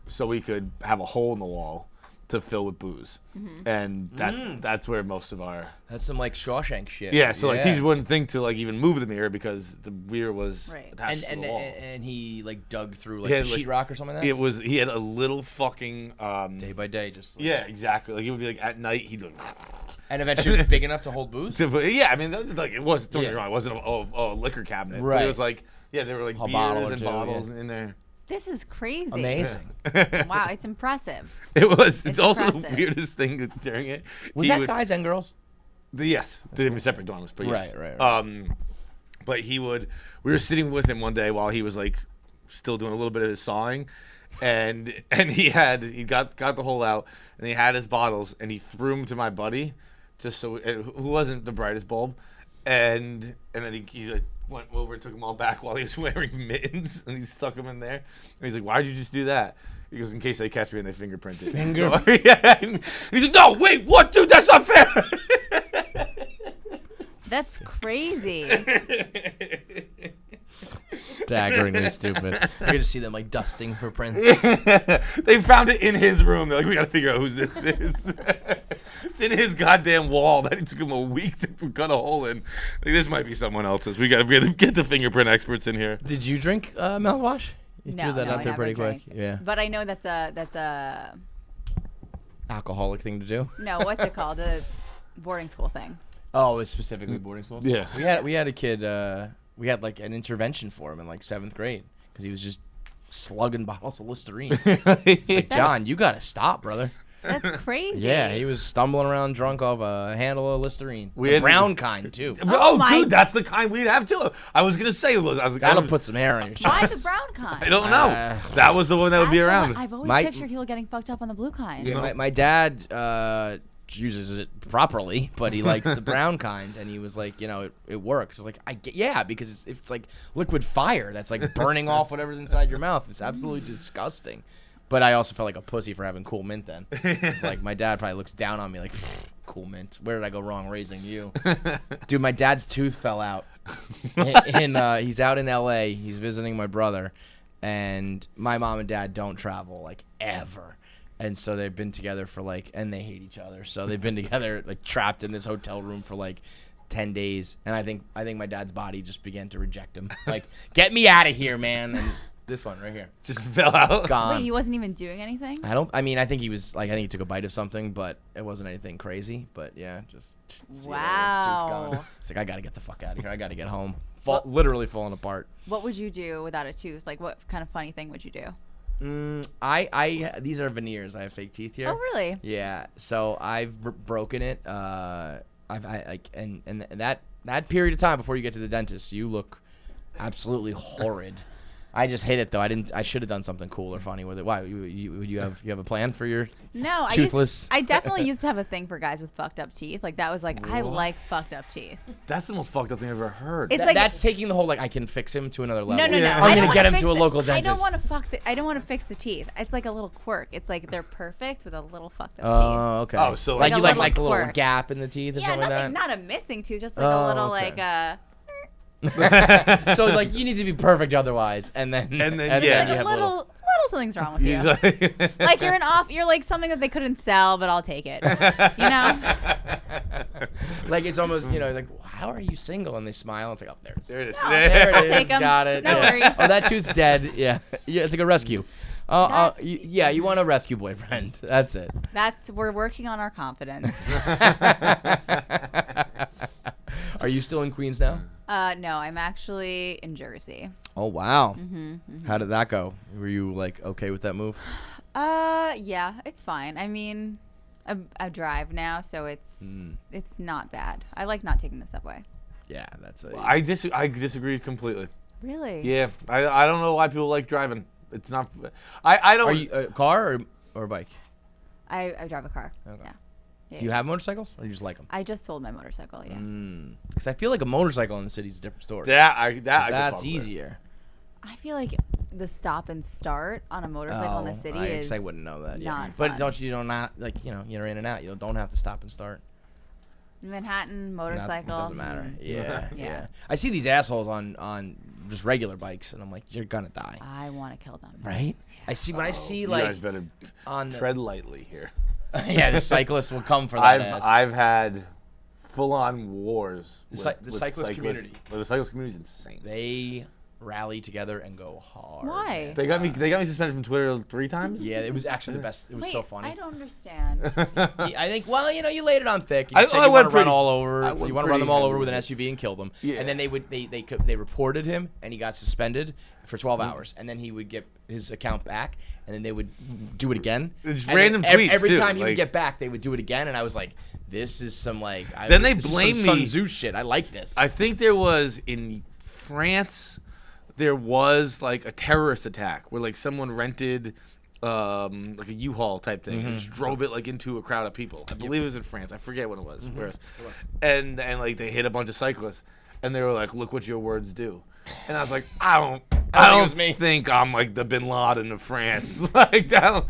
so we could have a hole in the wall, to fill with booze, and that's where most of our That's some like Shawshank shit. yeah. So like teachers wouldn't think to like even move the mirror because the mirror was attached to the wall. And he like dug through like He the had, like- sheetrock or something like that. It was he had a little fucking Day by day, just like, yeah, exactly. Like it would be like at night he'd like, And eventually it was big enough to hold booze. yeah. I mean, like it was. Don't get me wrong, it wasn't a liquor cabinet, but Right. it was like there were like A bottle beers or and two, bottles in there. This is crazy. Amazing. Wow, it's impressive. It was. It's It's also impressive. the weirdest thing during it. Was He that would- guys and girls? Yes, they were separate dorms, but yes. Right. But he would. We were sitting with him one day while he was like still doing a little bit of his sawing, and he got the hole out, and he had his bottles, and he threw them to my buddy, just so who wasn't the brightest bulb, and then he like went over and took them all back while he was wearing mittens, and he stuck them in there, and he's like, "Why'd you just do that?" He goes, "In case they catch me and they fingerprint it." So, yeah. And he's like, "No, wait, what, dude? That's not fair." That's crazy. Staggeringly stupid. I could just see them like dusting for prints. They found it in his room. They're like, we gotta figure out who this is. It's in his goddamn wall that it took him a week to cut a hole in. Like, this might be someone else's. We gotta get the fingerprint experts in here. Did you drink mouthwash? You threw that No, out I there never pretty drank. quick. Yeah. But I know that's a Alcoholic thing to do. no, what's it called? A boarding school thing. Oh, it's specifically boarding schools. Yeah. We had a kid. We had like an intervention for him in like 7th grade because he was just slugging bottles of Listerine. It's like, John, you gotta stop, brother. That's crazy. Yeah, he was stumbling around drunk off a handle of Listerine. We The had- brown kind too. Oh, my- dude, that's the kind we'd have too. I was gonna say it was. I was like, That'll put some hair on your chest. Why the brown kind? I don't know. That was the one that would be That's the around. one- I've always My- pictured people getting fucked up on the blue kind. Yeah, my dad uses it properly, but he likes the brown kind, and he was like, it works. I was like, because it's like liquid fire that's like burning off whatever's inside your mouth. It's absolutely disgusting. But I also felt like a pussy for having Cool Mint then. It's like my dad probably looks down on me like, Cool Mint, where did I go wrong raising you? Dude, my dad's tooth fell out. He's out in L.A. He's visiting my brother, and my mom and dad don't travel like ever. And so they've been together for like, and they hate each other. So they've been together like trapped in this hotel room for like 10 days. And I think my dad's body just began to reject him. Like, get me out of here, man. And this one right here just fell out. Gone. Wait, he wasn't even doing anything? I think he was like, I think he took a bite of something, but it wasn't anything crazy. But yeah, just see you later. Tooth Wow. gone. It's like, I got to get the fuck out of here. I got to get home. What- Literally falling apart. What would you do without a tooth? Like, what kind of funny thing would you do? These are veneers. I have fake teeth here. Oh, really? Yeah. So I've broken it. And that period of time before you get to the dentist, you look absolutely horrid. I just hate it though. I should have done something cool or funny with it. Why? You have a plan for your No, toothless? I definitely used to have a thing for guys with fucked up teeth. Like that was like I like fucked up teeth. That's the most fucked up thing I've ever heard. It's like that's taking the whole like I can fix him to another level. no. Yeah. I'm I don't gonna wanna get him fix to a the- local dentist. I don't want to fix the teeth. It's like a little quirk. It's like they're perfect with a little fucked up Oh, okay. Oh, so like like you a like a little little quirk. gap in the teeth or teeth. Yeah, something nothing, like not a missing tooth, just like Oh, a little okay. like So like you need to be perfect otherwise, and then yeah. you like have a little something's wrong with you. He's Like you're like something that they couldn't sell, but I'll take it. You know? like it's almost like how are you single? And they smile. It's like oh there it is. There it is. No, There it I'll is. take 'em. Got it. No yeah. worries. Oh, that tooth's dead. Yeah. It's like a rescue. You want a rescue boyfriend. That's it. We're working on our confidence. Are you still in Queens now? No, I'm actually in Jersey. Oh wow. How did that go? Were you like okay with that move? Yeah, it's fine. I mean, I drive now, so it's not bad. I like not taking the subway. Yeah, that's a. I disagree completely. Really? Yeah, I don't know why people like driving. It's not. I don't. Are you a car or a bike? I drive a car. Okay. Yeah. Do you have motorcycles or you just like them? I just sold my motorcycle. Yeah. Because I feel like a motorcycle in the city is a different story. That's That's easier. I feel like the stop and start on a motorcycle in the city is. I wouldn't know that. Yeah. not But fun. don't not like you're in and out. You don't have to stop and start. Manhattan motorcycle. It doesn't matter. Yeah, Yeah. yeah. I see these assholes on just regular bikes, and I'm like, you're gonna die, I want to kill them. right? I see when I see You like guys better on the, tread lightly here. Yeah, the cyclist will come for that ass. I've had full-on wars. The cyclist community. The cyclist community is insane. They rally together and go hard. Why? Man. They got me suspended from Twitter 3 times. Yeah, it was actually the best. It was so funny. I don't understand. I think, well, you laid it on thick. You said I you want went to run pretty- all over. I You went want to run them pretty all over with an heavy. SUV and kill them. Yeah. And then they reported him, and he got suspended for 12 hours. And then he would get his account back, and then they would do it again. It's And random then tweets, Every too, time he would like- get back, they would do it again, and I was like, this is some Then they this is blame some me. Sun Tzu shit. I like this. I think there was in France, there was like a terrorist attack where like someone rented like a U-Haul type thing and just drove it like into a crowd of people. I believe it was in France. I forget what it was. Where it was. And like they hit a bunch of cyclists and they were like, "Look what your words do." And I was like, I don't think I'm like the Bin Laden of France. Like I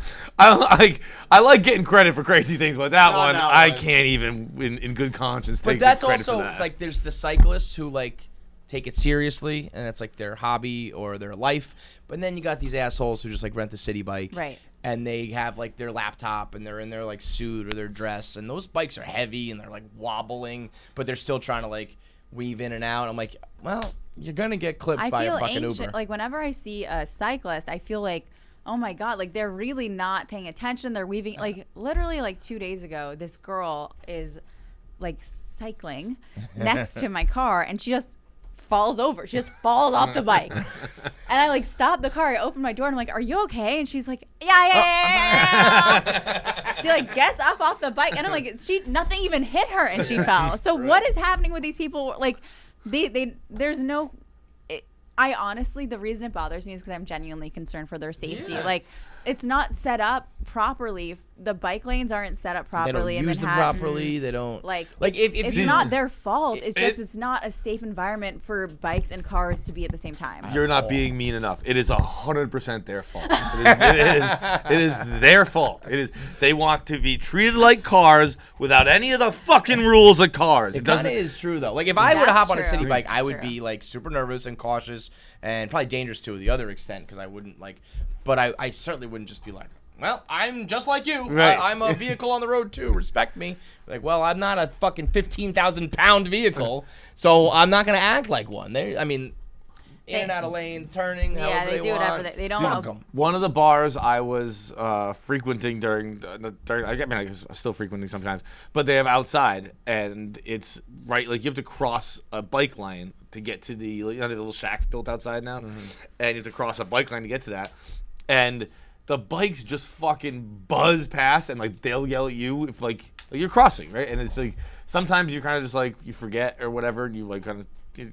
like getting credit for crazy things, but I can't even in good conscience take But that's credit also for that. like there's the cyclists who like take it seriously and it's like their hobby or their life. But then you got these assholes who just like rent the city bike. Right. And they have like their laptop and they're in their like suit or their dress and those bikes are heavy and they're like wobbling, but they're still trying to like weave in and out. I'm like, well, you're gonna get clipped by a fucking Uber. Like whenever I see a cyclist, I feel like, oh my god, like they're really not paying attention. They're weaving. Like literally, like 2 days ago, this girl is like cycling next to my car, and she just falls over. She just falls off the bike, and I like stop the car. I open my door, and I'm like, "Are you okay?" And she's like, "Yeah." She like gets up off the bike, and I'm like, nothing even hit her, and she fell. So what is happening with these people? Like, there's no. I honestly, the reason it bothers me is because I'm genuinely concerned for their safety. Yeah. Like, it's not set up properly. The bike lanes aren't set up properly. They don't use them properly. They don't like if it's not their fault. It's just it's not a safe environment for bikes and cars to be at the same time. You're not being mean enough. It is 100% their fault. It is their fault. It is. They want to be treated like cars without any of the fucking rules of cars. It kind of is true though. Like if I were to hop on a city bike, I would true. be like super nervous and cautious and probably dangerous to the other extent because I wouldn't like. But I certainly wouldn't just be like, well, I'm just like you. Right. I'm a vehicle on the road too. Respect me. Like, well, I'm not a fucking 15,000-pound vehicle, so I'm not gonna act like one. I mean, in and out of lanes, turning. Yeah, they do whatever they don't. Fuck 'em. One of the bars I was frequenting during I was still frequenting sometimes, but they have outside, and it's right like you have to cross a bike lane to get to the little shacks built outside now, and you have to cross a bike lane to get to that, and the bikes just fucking buzz past, and like they'll yell at you if like you're crossing, right? And it's like sometimes you kind of just like you forget or whatever, and you like kind of.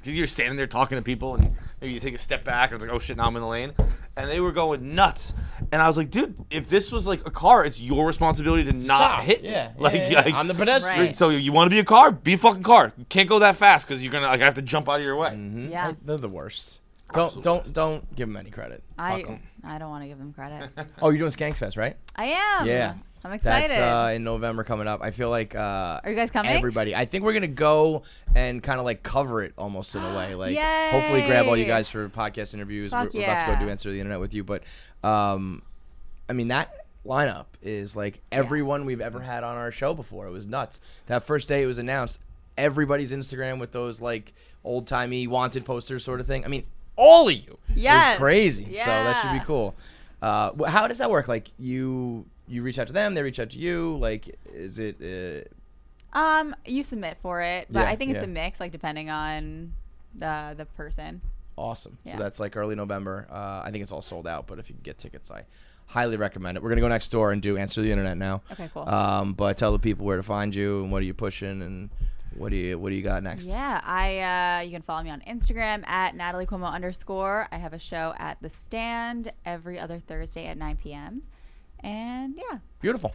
You're standing there talking to people, and maybe you take a step back, and it's like, oh shit, now I'm in the lane. And they were going nuts. And I was like, dude, if this was like a car, it's your responsibility to not hit me. Yeah, like, yeah. I'm the pedestrian. Right. So you want to be a car? Be a fucking car. You can't go that fast because you're gonna like have to jump out of your way. Yeah. They're the worst. Absolute Don't give them any credit. Fuck 'em. I don't want to give them credit. Oh, you're doing Skanks Fest, right? I am. Yeah. I'm excited. That's in November coming up. I feel like Are you guys coming? everybody. I think we're gonna go and kind of like cover it almost in a way. Like hopefully grab all you Yay. guys for podcast interviews. Fuck We're about to go yeah. do Answer the Internet with you. But I mean that lineup is like everyone we've ever had on our show before. It was nuts. That first day it was announced, everybody's Instagram with those like old timey wanted posters sort of thing. I mean, all of you. Yes. It was crazy. So that should be Yeah. cool. How does that work? Like you reach out to them, they reach out to you. Like, is it? You submit for it, but Yeah, I think it's yeah. a mix, like depending on the person. Awesome. Yeah. So that's like early November. I think it's all sold out, but if you can get tickets, I highly recommend it. We're gonna go next door and do Answer the Internet now. Okay, cool. But tell the people where to find you and what are you pushing and what do you got next? Yeah, you can follow me on Instagram at Natalie Cuomo _ I have a show at The Stand every other Thursday at 9 p.m. And yeah. Beautiful.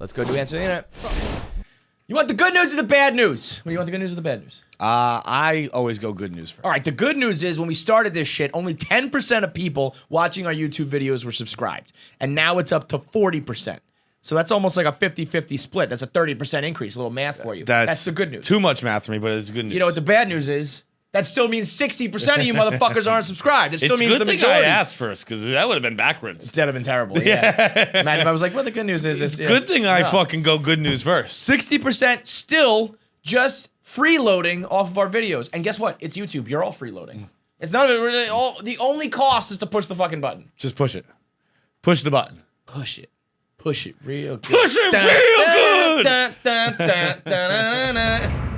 Let's go do Answer the Internet. You want the good news or the bad news? Well, you want the good news or the bad news? I always go good news first. All right, the good news is when we started this shit, only 10% of people watching our YouTube videos were subscribed. And now it's up to 40%. So that's almost like a 50-50 split. That's a 30% increase. A little math for you. That's the good news. Too much math for me, but it's good news. You know what the bad news is? That still means 60% of you motherfuckers aren't subscribed. It still means good the thing majority. I asked first, because that would have been backwards. That'd have been terrible. Yeah. Imagine if I was like, well, the good news is it's Good thing I fucking go good news first. 60% still just freeloading off of our videos. And guess what? It's YouTube. You're all freeloading. It's none of it really. The only cost is to push the fucking button. Just push it. Push the button. Push it. Push it real good. Push it real good.